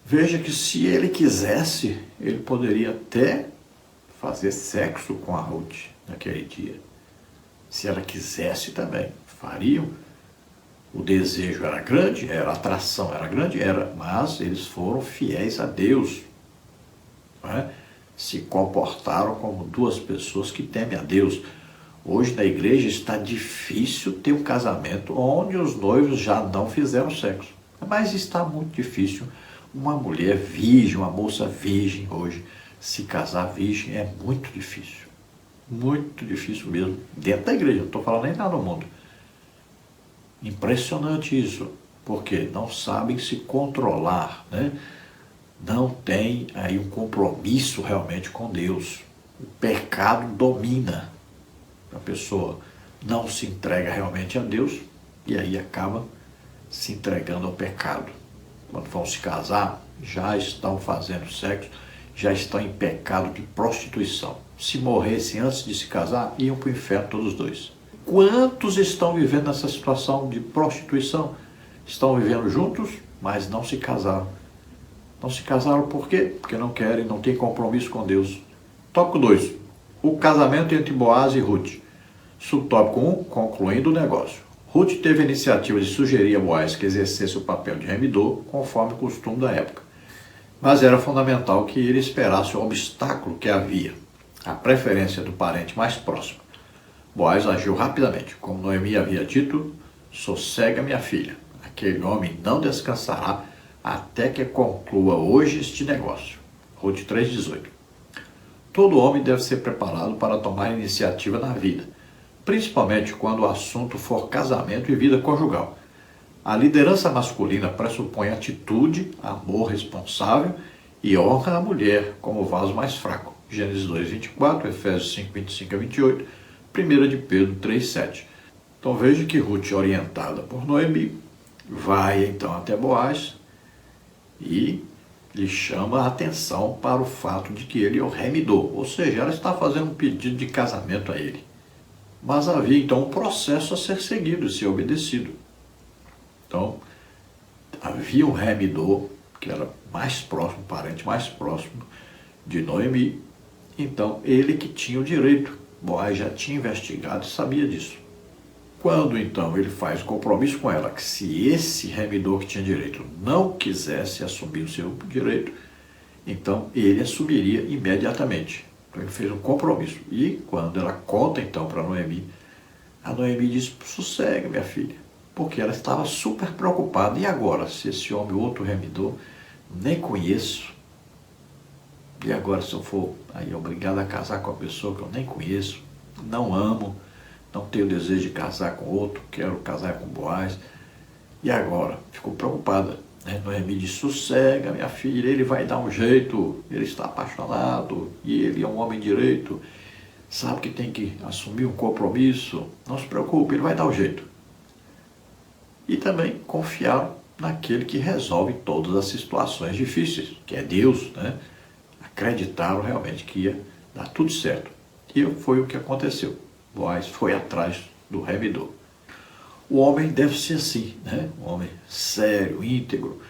Speaker 1: Veja que se ele quisesse, ele poderia até fazer sexo com a Ruth naquele dia. Se ela quisesse também, fariam. O desejo era grande, a atração era grande, mas eles foram fiéis a Deus, né? Se comportaram como duas pessoas que temem a Deus. Hoje na igreja está difícil ter um casamento onde os noivos já não fizeram sexo. Mas está muito difícil uma mulher virgem, uma moça virgem hoje, se casar virgem é muito difícil. Muito difícil mesmo. Dentro da igreja, não estou falando nem nada no mundo. Impressionante isso, porque não sabem se controlar, né? Não tem aí um compromisso realmente com Deus. O pecado domina. A pessoa não se entrega realmente a Deus e aí acaba se entregando ao pecado. quando vão se casar, já estão fazendo sexo, já estão em pecado de prostituição. Se morressem antes de se casar, iam para o inferno todos os dois. Quantos estão vivendo nessa situação de prostituição? Estão vivendo juntos, mas não se casaram. Não se casaram por quê? Porque não querem, não têm compromisso com Deus. Tópico 2. O casamento entre Boaz e Ruth. Subtópico 1. Concluindo o negócio. Ruth teve a iniciativa de sugerir a Boaz que exercesse o papel de remidor, conforme o costume da época. Mas era fundamental que ele esperasse o obstáculo que havia, a preferência do parente mais próximo. Boaz agiu rapidamente. Como Noemi havia dito, sossega minha filha. Aquele homem não descansará até que conclua hoje este negócio. Ruth 3,18. Todo homem deve ser preparado para tomar iniciativa na vida, principalmente quando o assunto for casamento e vida conjugal. A liderança masculina pressupõe atitude, amor responsável e honra à mulher como vaso mais fraco. Gênesis 2,24, Efésios 5,25 a 28, 1 de Pedro 3,7. Então veja que Ruth, orientada por Noemi, vai então até Boaz e lhe chama a atenção para o fato de que ele é o remidor, ou seja, ela está fazendo um pedido de casamento a ele. Mas havia então um processo a ser seguido, a ser obedecido. Então, havia um remidor, que era mais próximo, parente mais próximo de Noemi. Então, ele que tinha o direito. Boaz já tinha investigado e sabia disso. Quando, então, ele faz compromisso com ela, que se esse remidor que tinha direito não quisesse assumir o seu direito, então ele assumiria imediatamente. Então, ele fez um compromisso. E quando ela conta, então, para Noemi, a Noemi diz, sossega, minha filha, porque ela estava super preocupada. E agora, se esse homem, outro remidor, nem conheço, e agora se eu for aí obrigado a casar com uma pessoa que eu nem conheço, não amo, não tenho desejo de casar com outro, quero casar com Boaz. E agora? Ficou preocupada. Noemi disse, sossega, minha filha, ele vai dar um jeito, ele está apaixonado, e ele é um homem direito, sabe que tem que assumir um compromisso, não se preocupe, ele vai dar um jeito. E também confiar naquele que resolve todas as situações difíceis, que é Deus, né? Acreditaram realmente que ia dar tudo certo. E foi o que aconteceu. Boaz foi atrás do remidor. O homem deve ser assim, né? Um homem sério, íntegro,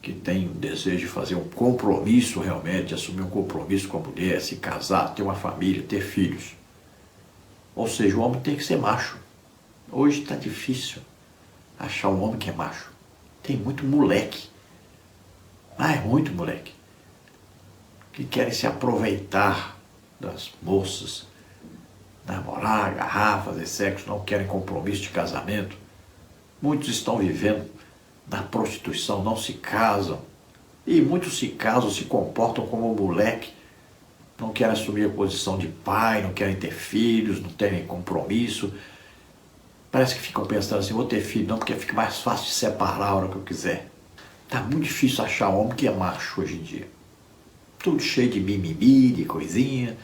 Speaker 1: que tem o desejo de fazer um compromisso realmente, de assumir um compromisso com a mulher, se casar, ter uma família, ter filhos. Ou seja, o homem tem que ser macho. Hoje está difícil achar um homem que é macho. Tem muito moleque, mas muito moleque, que querem se aproveitar das moças, namorar, agarrar, fazer sexo, não querem compromisso de casamento. Muitos estão vivendo na prostituição, não se casam. E muitos se casam, se comportam como moleque, não querem assumir a posição de pai, não querem ter filhos, não terem compromisso. Parece que ficam pensando assim, vou ter filho não, porque fica mais fácil de separar a hora que eu quiser. Está muito difícil achar homem que é macho hoje em dia. Tudo cheio de mimimi, de coisinha.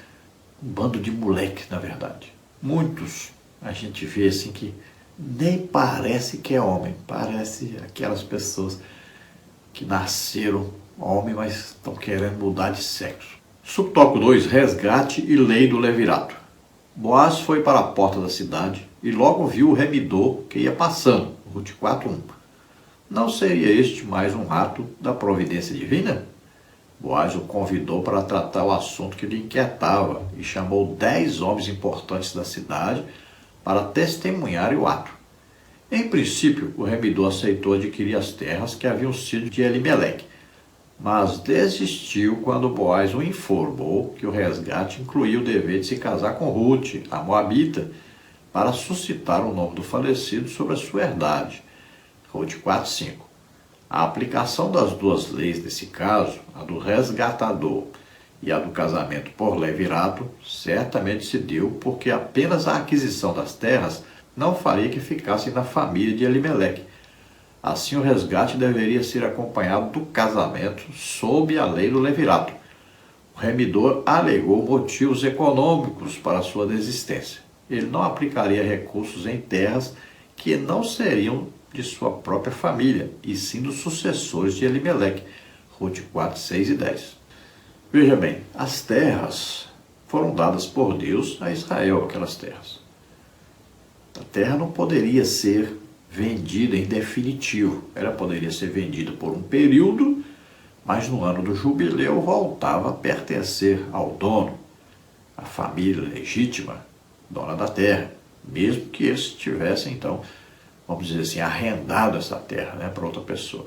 Speaker 1: Um bando de moleques, na verdade. Muitos a gente vê assim que nem parece que é homem. Parece aquelas pessoas que nasceram homem, mas estão querendo mudar de sexo. Subtópico 2, resgate e lei do levirato. Boaz foi para a porta da cidade e logo viu o remidor que ia passando, Ruth 4:1. Não seria este mais um ato da providência divina? Boaz o convidou para tratar o assunto que lhe inquietava e chamou 10 homens importantes da cidade para testemunhar o ato. Em princípio, o remidor aceitou adquirir as terras que haviam sido de Elimeleque, mas desistiu quando Boaz o informou que o resgate incluía o dever de se casar com Ruth, a moabita, para suscitar o nome do falecido sobre a sua herdade. Ruth 4:5. A aplicação das duas leis nesse caso, a do resgatador e a do casamento por levirato, certamente se deu porque apenas a aquisição das terras não faria que ficassem na família de Elimeleque. Assim, o resgate deveria ser acompanhado do casamento sob a lei do levirato. O remidor alegou motivos econômicos para sua desistência. Ele não aplicaria recursos em terras que não seriam de sua própria família, e sim dos sucessores de Elimeleque. Rute 4, 6 e 10. Veja bem, as terras foram dadas por Deus a Israel, aquelas terras. A terra não poderia ser vendida em definitivo. Ela poderia ser vendida por um período, mas no ano do jubileu voltava a pertencer ao dono, à família legítima, dona da terra, mesmo que eles tivessem, então, vamos dizer assim, arrendado essa terra, né, para outra pessoa.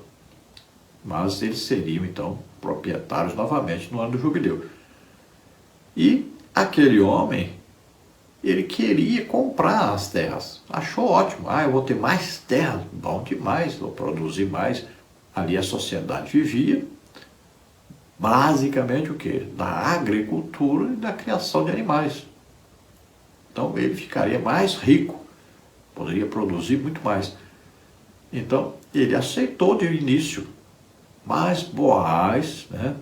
Speaker 1: Mas eles seriam, então, proprietários novamente no ano do jubileu. E aquele homem, ele queria comprar as terras. Achou ótimo. Eu vou ter mais terras. Bom demais, vou produzir mais. Ali a sociedade vivia, basicamente o quê? Da agricultura e da criação de animais. Então ele ficaria mais rico, poderia produzir muito mais. Então ele aceitou de início, mas Boaz, né,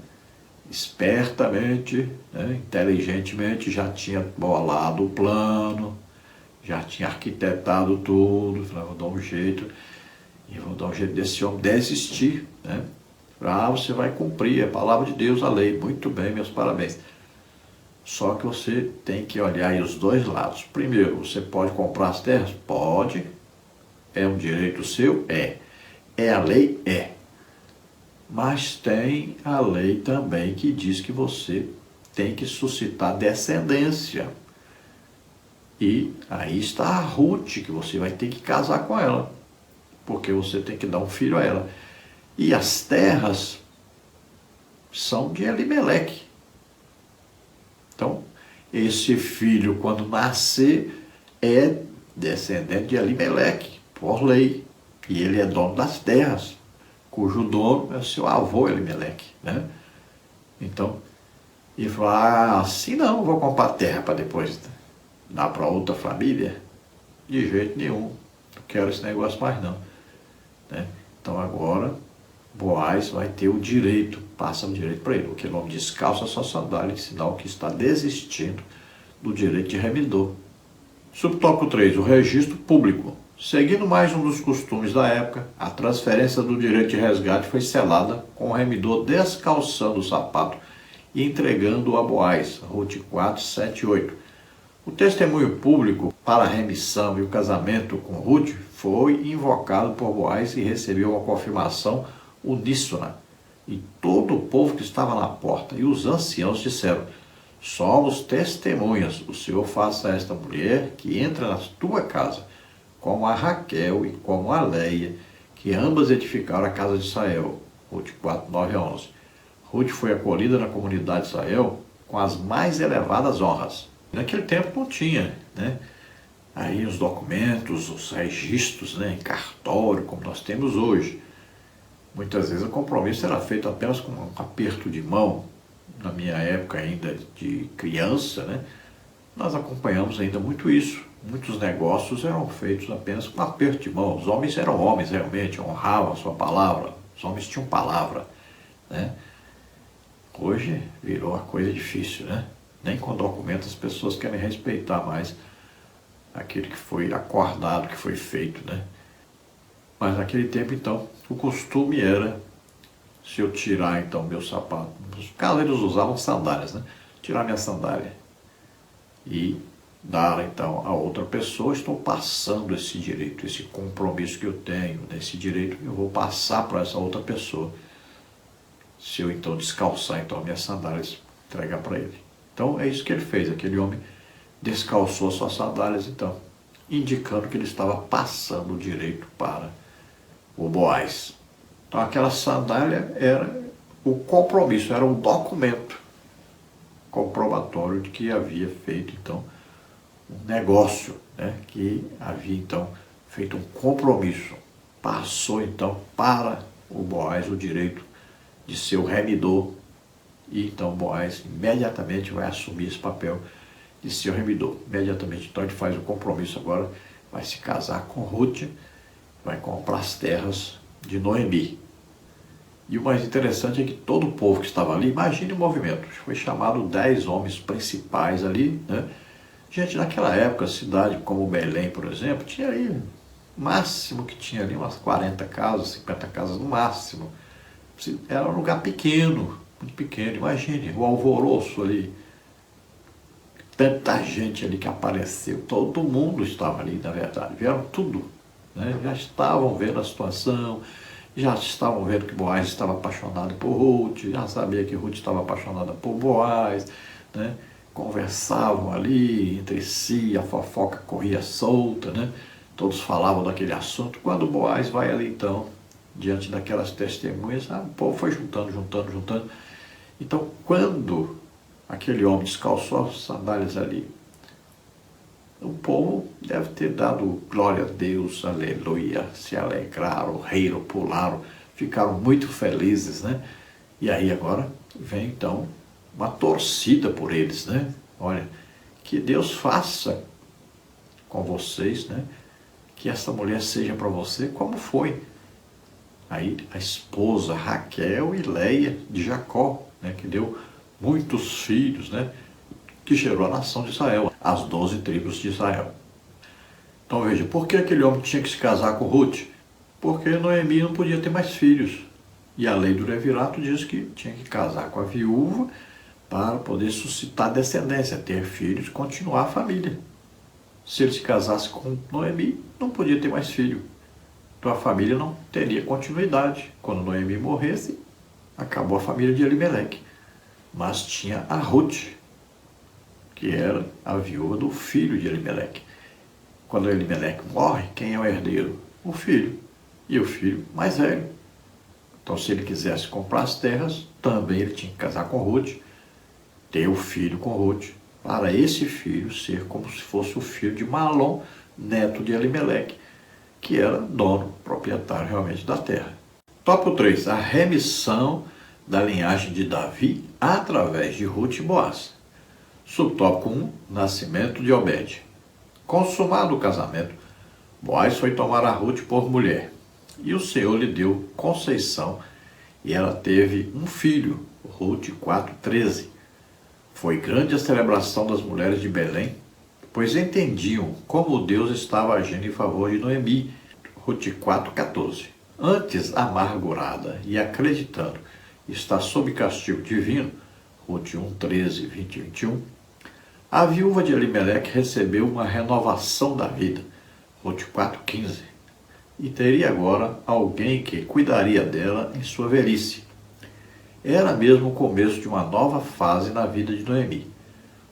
Speaker 1: espertamente, né, inteligentemente, já tinha bolado o plano, já tinha arquitetado tudo, falava, vou dar um jeito, e vou dar um jeito desse homem desistir, né? Você vai cumprir a palavra de Deus, a lei. Muito bem, meus parabéns. Só que você tem que olhar aí os dois lados. Primeiro, você pode comprar as terras? Pode. É um direito seu? É. É a lei? É. Mas tem a lei também que diz que você tem que suscitar descendência. E aí está a Ruth, que você vai ter que casar com ela, porque você tem que dar um filho a ela. E as terras são de Elimeleque. Então, esse filho, quando nascer, é descendente de Elimeleque, por lei. E ele é dono das terras, cujo dono é o seu avô Elimeleque, né? Então, ele falou, assim não, vou comprar terra para depois dar para outra família? De jeito nenhum, não quero esse negócio mais não, né? Então agora Boaz vai ter o direito, passa o direito para ele, porque ele não descalça a sua sandália, sinal que está desistindo do direito de remidor. Subtópico 3, o registro público. Seguindo mais um dos costumes da época, a transferência do direito de resgate foi selada com o remidor descalçando o sapato e entregando-o a Boaz, Rute 4, 7 e 8. O testemunho público para a remissão e o casamento com Ruth foi invocado por Boaz e recebeu uma confirmação uníssona. E todo o povo que estava na porta e os anciãos disseram, somos testemunhas, o Senhor faça a esta mulher que entra na tua casa, como a Raquel e como a Leia, que ambas edificaram a casa de Israel. Ruth 4, 9 a 11. Ruth foi acolhida na comunidade de Israel com as mais elevadas honras. Naquele tempo não tinha, né, aí os documentos, os registros, né, em cartório, como nós temos hoje. Muitas vezes o compromisso era feito apenas com um aperto de mão. Na minha época ainda de criança, né, nós acompanhamos ainda muito isso. Muitos negócios eram feitos apenas com um aperto de mão. Os homens eram homens realmente, honravam a sua palavra. Os homens tinham palavra, né? Hoje virou uma coisa difícil, né? Nem com documento as pessoas querem respeitar mais aquilo que foi acordado, que foi feito, né? Mas naquele tempo, então, o costume era, se eu tirar, então, meu sapato, nos casos eles usavam sandálias, né? Tirar minha sandália e dar, então, a outra pessoa, estou passando esse direito, esse compromisso que eu tenho, esse direito eu vou passar para essa outra pessoa. Se eu, então, descalçar, então, minhas sandálias, entregar para ele. Então, é isso que ele fez, aquele homem descalçou suas sandálias, então, indicando que ele estava passando o direito para o Boaz. Então, aquela sandália era o compromisso, era um documento comprobatório de que havia feito, então, um negócio, né, que havia, então, feito um compromisso. Passou, então, para o Boaz o direito de ser o remidor. E então Boaz imediatamente vai assumir esse papel de ser o remidor. Imediatamente, então, ele faz o compromisso agora, vai se casar com Ruth, vai comprar as terras de Noemi. E o mais interessante é que todo o povo que estava ali, imagine o movimento, foi chamado 10 homens principais ali, né? Gente, naquela época, cidade como Belém, por exemplo, tinha aí máximo que tinha ali, umas 40 casas, 50 casas no máximo. Era um lugar pequeno, muito pequeno. Imagine o alvoroço ali, tanta gente ali que apareceu, todo mundo estava ali, na verdade, vieram tudo, né? Já estavam vendo a situação, já estavam vendo que Boaz estava apaixonado por Ruth, já sabia que Ruth estava apaixonada por Boaz, né? Conversavam ali entre si, a fofoca corria solta, né? Todos falavam daquele assunto. Quando Boaz vai ali então, diante daquelas testemunhas, o povo foi juntando, juntando, juntando. Então, quando aquele homem descalçou as sandálias ali, o povo deve ter dado glória a Deus, aleluia, se alegraram, riram, pularam, ficaram muito felizes, né? E aí agora vem então uma torcida por eles, né? Olha, que Deus faça com vocês, né? Que essa mulher seja para você como foi. Aí a esposa Raquel e Leia de Jacó, né? Que deu muitos filhos, né? Que gerou a nação de Israel, as 12 tribos de Israel. Então veja, por que aquele homem tinha que se casar com Ruth? Porque Noemi não podia ter mais filhos. E a lei do levirato diz que tinha que casar com a viúva para poder suscitar descendência, ter filhos, continuar a família. Se ele se casasse com Noemi, não podia ter mais filho. Então a família não teria continuidade. Quando Noemi morresse, acabou a família de Elimeleque. Mas tinha a Ruth, que era a viúva do filho de Elimeleque. Quando Elimeleque morre, quem é o herdeiro? O filho. E o filho mais velho. Então, se ele quisesse comprar as terras, também ele tinha que casar com Ruth, ter o filho com Ruth, para esse filho ser como se fosse o filho de Malom, neto de Elimeleque, que era dono, proprietário realmente da terra. Tópico 3. A remissão da linhagem de Davi através de Ruth e Boaz. Subtópico 1. Nascimento de Obed. Consumado o casamento, Boaz foi tomar a Ruth por mulher, e o Senhor lhe deu conceição, e ela teve um filho, Ruth 4:13. Foi grande a celebração das mulheres de Belém, pois entendiam como Deus estava agindo em favor de Noemi, Ruth 4:14. Antes amargurada e acreditando estar sob castigo divino, Ruth 1:13, 20 e 21, a viúva de Elimeleque recebeu uma renovação da vida, Ruth 4:15, e teria agora alguém que cuidaria dela em sua velhice. Era mesmo o começo de uma nova fase na vida de Noemi.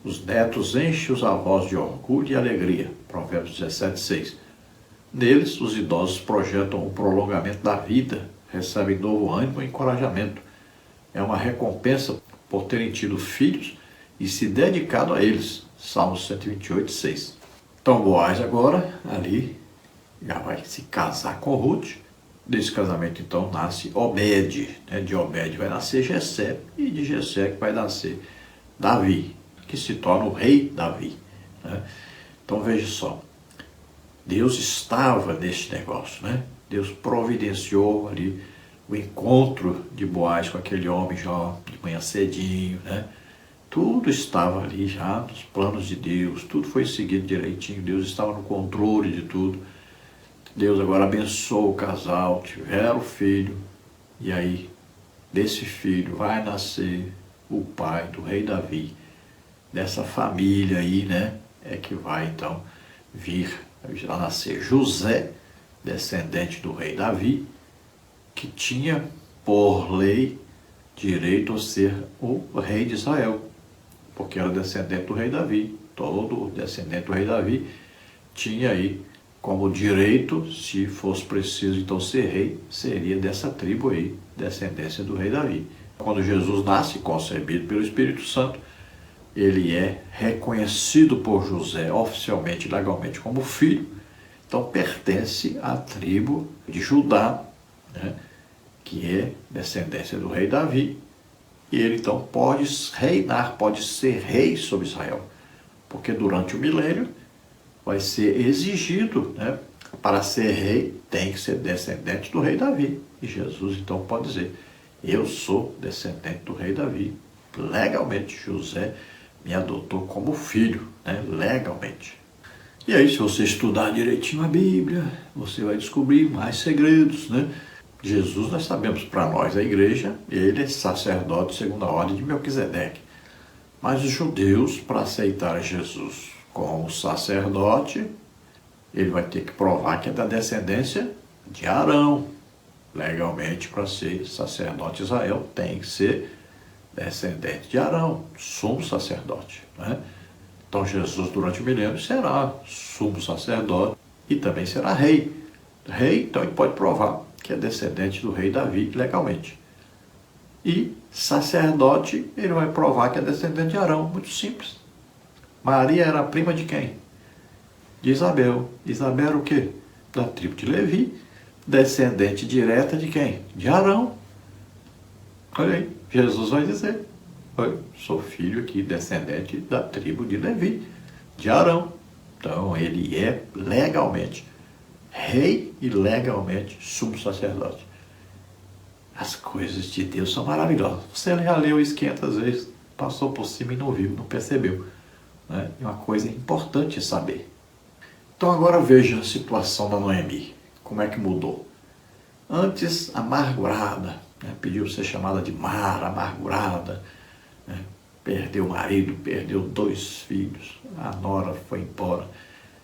Speaker 1: Os netos enchem os avós de orgulho e alegria, Provérbios 17:6. Neles, os idosos projetam o prolongamento da vida, recebem novo ânimo e encorajamento. É uma recompensa por terem tido filhos e se dedicado a eles, Salmos 128:6. Então Boaz agora, ali, já vai se casar com Ruth. Desse casamento, então, nasce Obed. De Obed vai nascer Jessé, e de Jessé vai nascer Davi, que se torna o rei Davi. Então, veja só, Deus estava neste negócio, Deus providenciou ali o encontro de Boaz com aquele homem já de manhã cedinho, Tudo estava ali já nos planos de Deus, tudo foi seguido direitinho, Deus estava no controle de tudo. Deus agora abençoou o casal, tiveram filho, e aí desse filho vai nascer o pai do rei Davi. Dessa família aí, é que vai então vir a nascer José, descendente do rei Davi, que tinha por lei direito a ser o rei de Israel, porque era descendente do rei Davi. Todo descendente do rei Davi tinha aí como direito, se fosse preciso então ser rei, seria dessa tribo aí, descendência do rei Davi. Quando Jesus nasce, concebido pelo Espírito Santo, ele é reconhecido por José oficialmente, legalmente como filho, então pertence à tribo de Judá, que é descendência do rei Davi, e ele então pode reinar, pode ser rei sobre Israel, porque durante o milênio vai ser exigido, para ser rei, tem que ser descendente do rei Davi. E Jesus então pode dizer, eu sou descendente do rei Davi. Legalmente, José me adotou como filho, legalmente. E aí, se você estudar direitinho a Bíblia, você vai descobrir mais segredos, né? Jesus, nós sabemos, para nós, a igreja, ele é sacerdote segundo a ordem de Melquisedeque. Mas os judeus, para aceitar Jesus como sacerdote, ele vai ter que provar que é da descendência de Arão. Legalmente, para ser sacerdote de Israel, tem que ser descendente de Arão, sumo sacerdote, né? Então Jesus, durante o milênio, será sumo sacerdote e também será rei. Rei, então ele pode provar que é descendente do rei Davi legalmente. E sacerdote, ele vai provar que é descendente de Arão, muito simples. Maria era prima de quem? De Isabel. Isabel era o quê? Da tribo de Levi, descendente direta de quem? De Arão. Olha aí, Jesus vai dizer, eu sou filho aqui, descendente da tribo de Levi, de Arão. Então ele é legalmente rei e legalmente sumo sacerdote. As coisas de Deus são maravilhosas. Você já leu isso 500 vezes, passou por cima e não viu, não percebeu, né? É uma coisa importante saber. Então agora veja a situação da Noemi, como é que mudou. Antes amargurada, né? Pediu ser chamada de Mara, amargurada, né? Perdeu o marido, perdeu 2 filhos, a nora foi embora,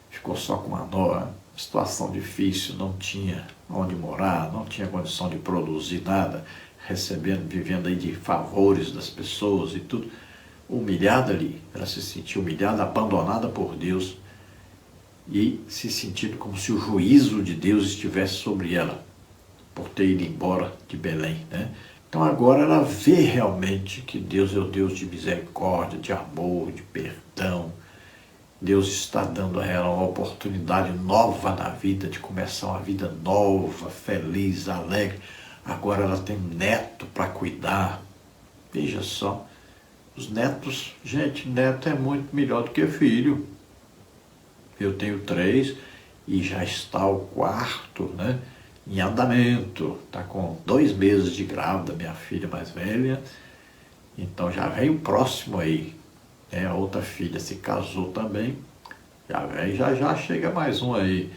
Speaker 1: ficou só com a nora, situação difícil, não tinha onde morar, não tinha condição de produzir nada, vivendo aí de favores das pessoas e tudo, humilhada ali, ela se sentiu humilhada, abandonada por Deus e se sentindo como se o juízo de Deus estivesse sobre ela, por ter ido embora de Belém, né? Então agora ela vê realmente que Deus é o Deus de misericórdia, de amor, de perdão. Deus está dando a ela uma oportunidade nova na vida, de começar uma vida nova, feliz, alegre. Agora ela tem um neto para cuidar. Veja só, os netos, gente, neto é muito melhor do que filho. Eu tenho 3 e já está o 4, né? Em andamento, está com 2 meses de grávida, minha filha mais velha, então já vem o próximo aí, né? A outra filha se casou também, já vem, já chega mais um aí,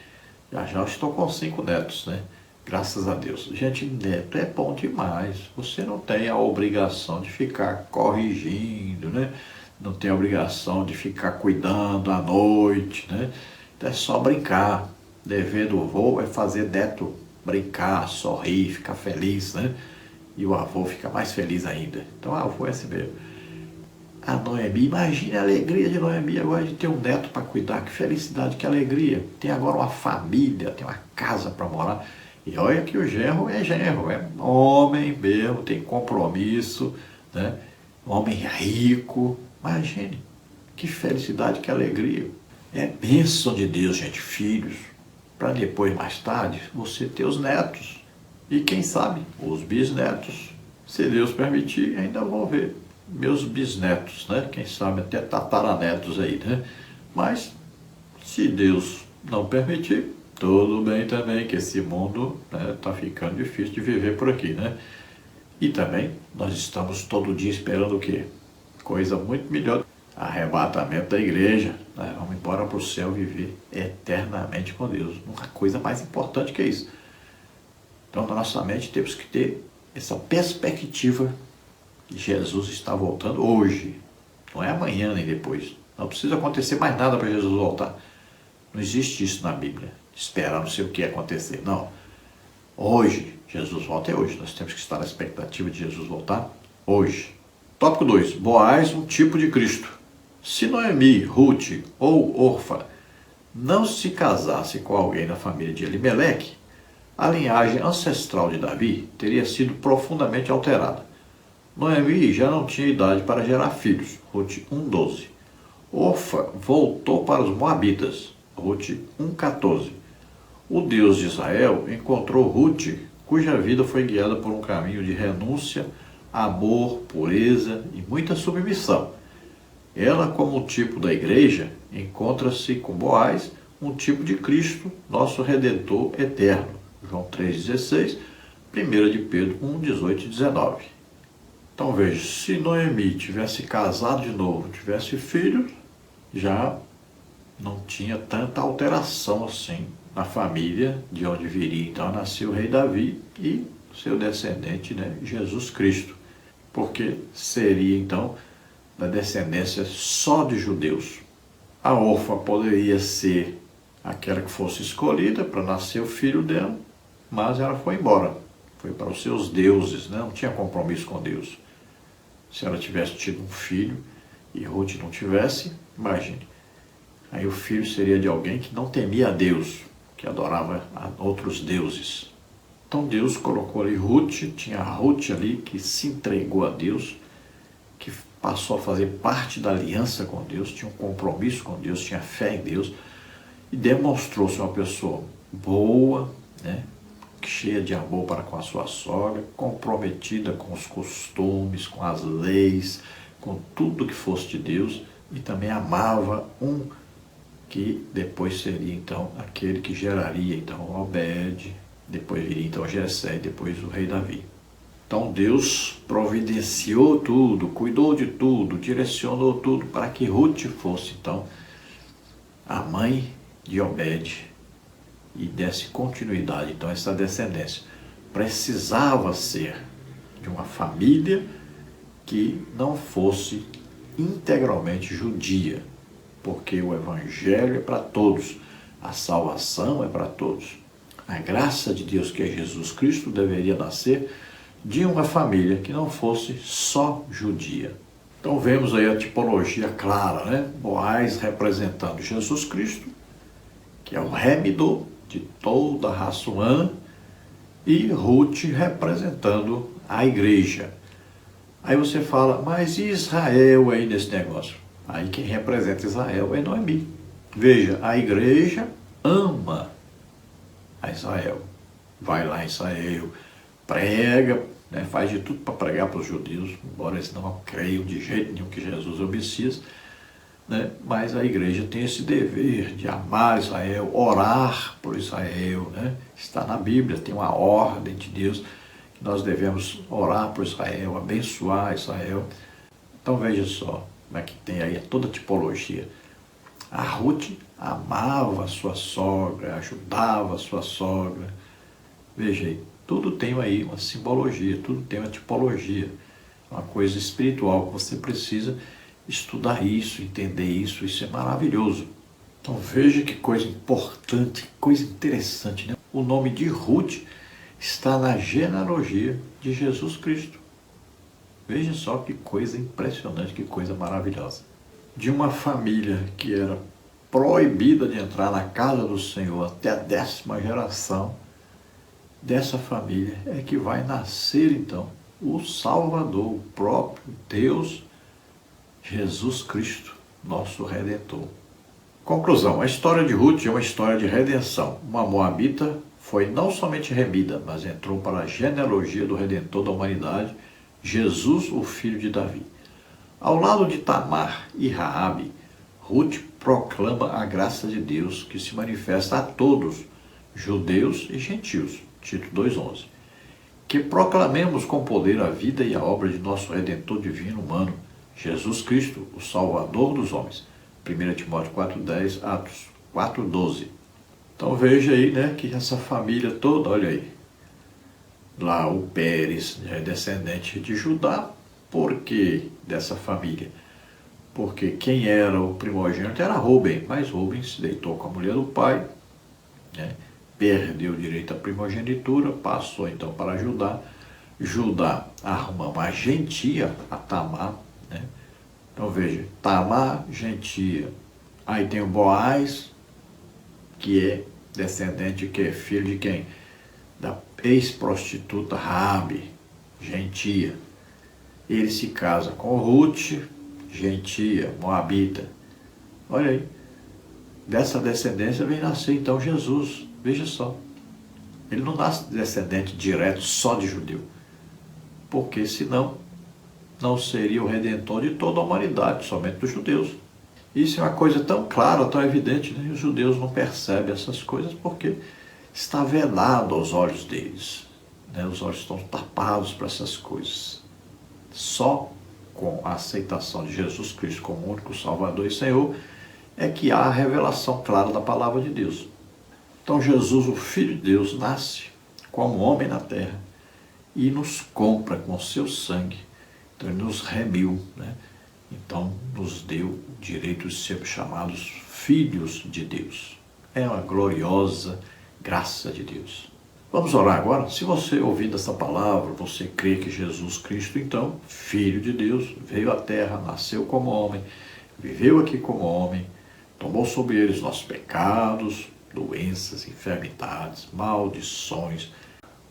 Speaker 1: já estou com 5 netos, né? Graças a Deus. Gente, neto é bom demais, você não tem a obrigação de ficar corrigindo, né? Não tem a obrigação de ficar cuidando à noite, né? É só brincar, dever do avô é fazer neto brincar, sorrir, ficar feliz, né? E o avô fica mais feliz ainda. Então, o avô é assim mesmo. A Noemi, imagine a alegria de Noemi agora de ter um neto para cuidar, que felicidade, que alegria. Tem agora uma família, tem uma casa para morar. E olha que o genro, é homem mesmo, tem compromisso, né? Homem rico. Imagine, que felicidade, que alegria. É bênção de Deus, gente, filhos, para depois, mais tarde, você ter os netos. E quem sabe, os bisnetos. Se Deus permitir, ainda vão ver meus bisnetos, né? Quem sabe até tataranetos aí, né? Mas, se Deus não permitir, tudo bem também, que esse mundo está ficando difícil de viver por aqui, né? E também, nós estamos todo dia esperando o quê? Coisa muito melhor. Arrebatamento da igreja, nós vamos embora para o céu viver eternamente com Deus. Uma coisa mais importante que isso. Então, na nossa mente, temos que ter essa perspectiva que Jesus está voltando hoje. Não é amanhã nem depois. Não precisa acontecer mais nada para Jesus voltar. Não existe isso na Bíblia. Esperar não sei o que acontecer. Não. Hoje, Jesus volta é hoje. Nós temos que estar na expectativa de Jesus voltar hoje. Tópico 2. Boaz, um tipo de Cristo. Se Noemi, Ruth ou Orfa não se casasse com alguém da família de Elimeleque, a linhagem ancestral de Davi teria sido profundamente alterada. Noemi já não tinha idade para gerar filhos, Ruth 1,12. Orfa voltou para os Moabitas, Ruth 1,14. O Deus de Israel encontrou Ruth, cuja vida foi guiada por um caminho de renúncia, amor, pureza e muita submissão. Ela, como um tipo da igreja, encontra-se com Boaz, um tipo de Cristo, nosso Redentor eterno. João 3,16, 1 de Pedro 1,18 e 19. Então veja, se Noemi tivesse casado de novo, tivesse filhos, já não tinha tanta alteração assim na família de onde viria então a nascer o rei Davi e seu descendente, né, Jesus Cristo, porque seria então da descendência só de judeus. A órfã poderia ser aquela que fosse escolhida para nascer o filho dela, mas ela foi embora, foi para os seus deuses, né? Não tinha compromisso com Deus. Se ela tivesse tido um filho e Ruth não tivesse, imagine, aí o filho seria de alguém que não temia a Deus, que adorava a outros deuses. Então Deus colocou ali Ruth, tinha a Ruth ali que se entregou a Deus, que passou a fazer parte da aliança com Deus, tinha um compromisso com Deus, tinha fé em Deus, e demonstrou-se uma pessoa boa, né, cheia de amor para com a sua sogra, comprometida com os costumes, com as leis, com tudo que fosse de Deus, e também amava um que depois seria então aquele que geraria então Obed, depois viria então Jessé e depois o rei Davi. Então Deus providenciou tudo, cuidou de tudo, direcionou tudo para que Ruth fosse então a mãe de Obed e desse continuidade então a essa descendência. Precisava ser de uma família que não fosse integralmente judia, porque o evangelho é para todos, a salvação é para todos. A graça de Deus, que é Jesus Cristo, deveria nascer de uma família que não fosse só judia. Então vemos aí a tipologia clara, né? Boaz representando Jesus Cristo, que é o remidor de toda a raça humana, e Ruth representando a igreja. Aí você fala, mas e Israel aí nesse negócio? Aí quem representa Israel é Noemi. Veja, a igreja ama a Israel. Vai lá em Israel, prega, né, faz de tudo para pregar para os judeus, embora eles não creiam de jeito nenhum que Jesus é o Messias, né, mas a igreja tem esse dever de amar Israel, orar por Israel, né, está na Bíblia, tem uma ordem de Deus que nós devemos orar por Israel, abençoar Israel. Então veja só como é que tem aí toda a tipologia. A Ruth amava a sua sogra, ajudava a sua sogra. Veja aí, tudo tem aí uma simbologia, tudo tem uma tipologia, uma coisa espiritual que você precisa estudar isso, entender isso, isso é maravilhoso. Então veja que coisa importante, que coisa interessante, né? O nome de Ruth está na genealogia de Jesus Cristo. Veja só que coisa impressionante, que coisa maravilhosa. De uma família que era proibida de entrar na casa do Senhor até a 10ª geração, dessa família é que vai nascer então o Salvador, o próprio Deus, Jesus Cristo, nosso Redentor. Conclusão, a história de Ruth é uma história de redenção. Uma moabita foi não somente remida, mas entrou para a genealogia do Redentor da humanidade, Jesus, o filho de Davi. Ao lado de Tamar e Raabe, Ruth proclama a graça de Deus que se manifesta a todos, judeus e gentios. Tito 2,11. Que proclamemos com poder a vida e a obra de nosso Redentor divino humano, Jesus Cristo, o Salvador dos homens. 1 Timóteo 4,10, Atos 4,12. Então veja aí, né, que essa família toda, olha aí, lá o Pérez é descendente de Judá. Por que dessa família? Porque quem era o primogênito era Rúben, mas Rúben se deitou com a mulher do pai, né? Perdeu o direito à primogenitura, passou então para Judá. Judá arruma uma gentia, a Tamar, né? Então veja, Tamar, gentia. Aí tem o Boaz, que é descendente, que é filho de quem? Da ex-prostituta Raabe, gentia. Ele se casa com Ruth, gentia, moabita. Olha aí, dessa descendência vem nascer então Jesus. Veja só, ele não nasce descendente direto só de judeu, porque senão não seria o Redentor de toda a humanidade, somente dos judeus. Isso é uma coisa tão clara, tão evidente, né? E os judeus não percebem essas coisas porque está velado aos olhos deles, né? Os olhos estão tapados para essas coisas. Só com a aceitação de Jesus Cristo como único Salvador e Senhor é que há a revelação clara da palavra de Deus. Então Jesus, o Filho de Deus, nasce como homem na terra e nos compra com o seu sangue. Então ele nos remiu, né? Então nos deu o direito de sermos chamados filhos de Deus. É uma gloriosa graça de Deus. Vamos orar agora? Se você ouvindo essa palavra, você crê que Jesus Cristo, então, Filho de Deus, veio à terra, nasceu como homem, viveu aqui como homem, tomou sobre ele os nossos pecados, doenças, enfermidades, maldições,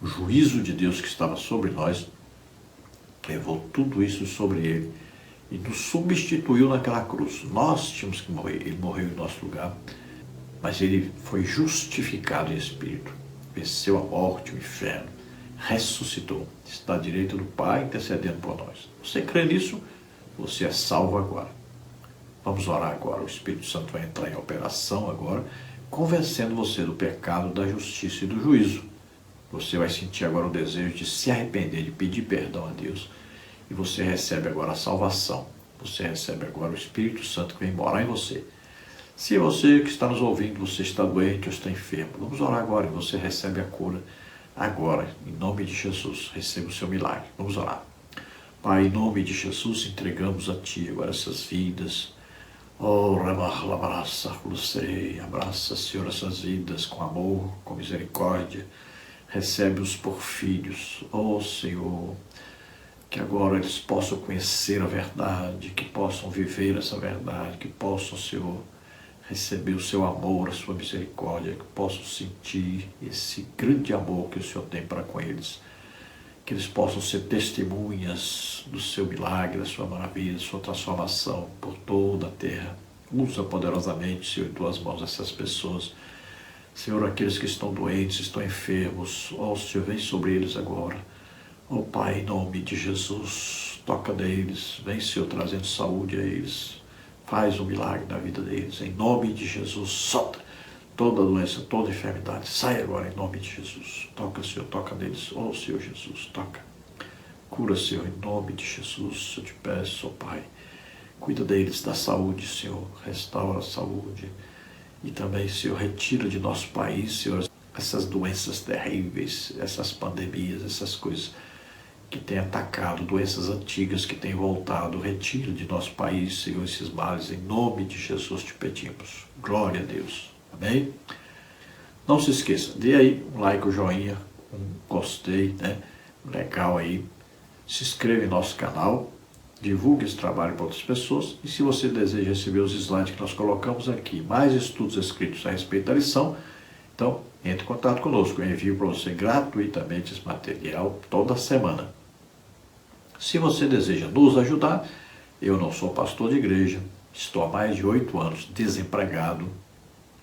Speaker 1: o juízo de Deus que estava sobre nós, levou tudo isso sobre ele e nos substituiu naquela cruz. Nós tínhamos que morrer, ele morreu em nosso lugar, mas ele foi justificado em espírito, venceu a morte, o inferno, ressuscitou, está à direita do Pai intercedendo por nós. Você crê nisso? Você é salvo agora. Vamos orar agora. O Espírito Santo vai entrar em operação agora, convencendo você do pecado, da justiça e do juízo. Você vai sentir agora o desejo de se arrepender, de pedir perdão a Deus. E você recebe agora a salvação. Você recebe agora o Espírito Santo que vem morar em você. Se você que está nos ouvindo, você está doente ou está enfermo, vamos orar agora e você recebe a cura agora, em nome de Jesus. Receba o seu milagre. Vamos orar. Pai, em nome de Jesus, entregamos a Ti agora essas vidas. Oh, abraça, Senhor, essas vidas com amor, com misericórdia. Recebe-os por filhos. Oh, Senhor, que agora eles possam conhecer a verdade, que possam viver essa verdade, que possam, Senhor, receber o seu amor, a sua misericórdia, que possam sentir esse grande amor que o Senhor tem para com eles. Que eles possam ser testemunhas do seu milagre, da sua maravilha, da sua transformação por toda a terra. Usa poderosamente, Senhor, em tuas mãos essas pessoas. Senhor, aqueles que estão doentes, estão enfermos, ó Senhor, vem sobre eles agora. Ó Pai, em nome de Jesus, toca neles, vem, Senhor, trazendo saúde a eles. Faz um milagre na vida deles, em nome de Jesus. Solta toda doença, toda enfermidade. Sai agora em nome de Jesus. Toca, Senhor, toca neles. Oh, Senhor Jesus, toca. Cura, Senhor, em nome de Jesus. Eu te peço, oh Pai. Cuida deles, da saúde, Senhor. Restaura a saúde. E também, Senhor, retira de nosso país, Senhor, essas doenças terríveis, essas pandemias, essas coisas que têm atacado, doenças antigas que têm voltado. Retira de nosso país, Senhor, esses males. Em nome de Jesus te pedimos. Glória a Deus. Amém? Não se esqueça, dê aí um like, um joinha, um gostei, né? Legal aí. Se inscreva em nosso canal, divulgue esse trabalho para outras pessoas. E se você deseja receber os slides que nós colocamos aqui, mais estudos escritos a respeito da lição, então entre em contato conosco. Eu envio para você gratuitamente esse material toda semana. Se você deseja nos ajudar, eu não sou pastor de igreja, estou há mais de 8 anos desempregado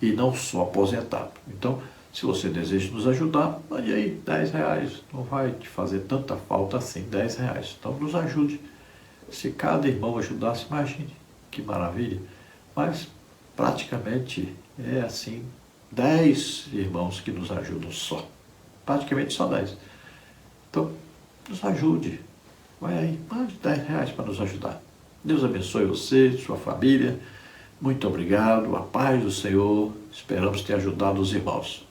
Speaker 1: e não sou aposentado. Então, se você deseja nos ajudar, mande aí R$10. Não vai te fazer tanta falta assim, R$10. Então, nos ajude. Se cada irmão ajudasse, imagine que maravilha. Mas, praticamente, é assim, 10 irmãos que nos ajudam só. Praticamente só 10. Então, nos ajude. Vai aí, mande R$10 para nos ajudar. Deus abençoe você, sua família. Muito obrigado, a paz do Senhor. Esperamos ter ajudado os irmãos.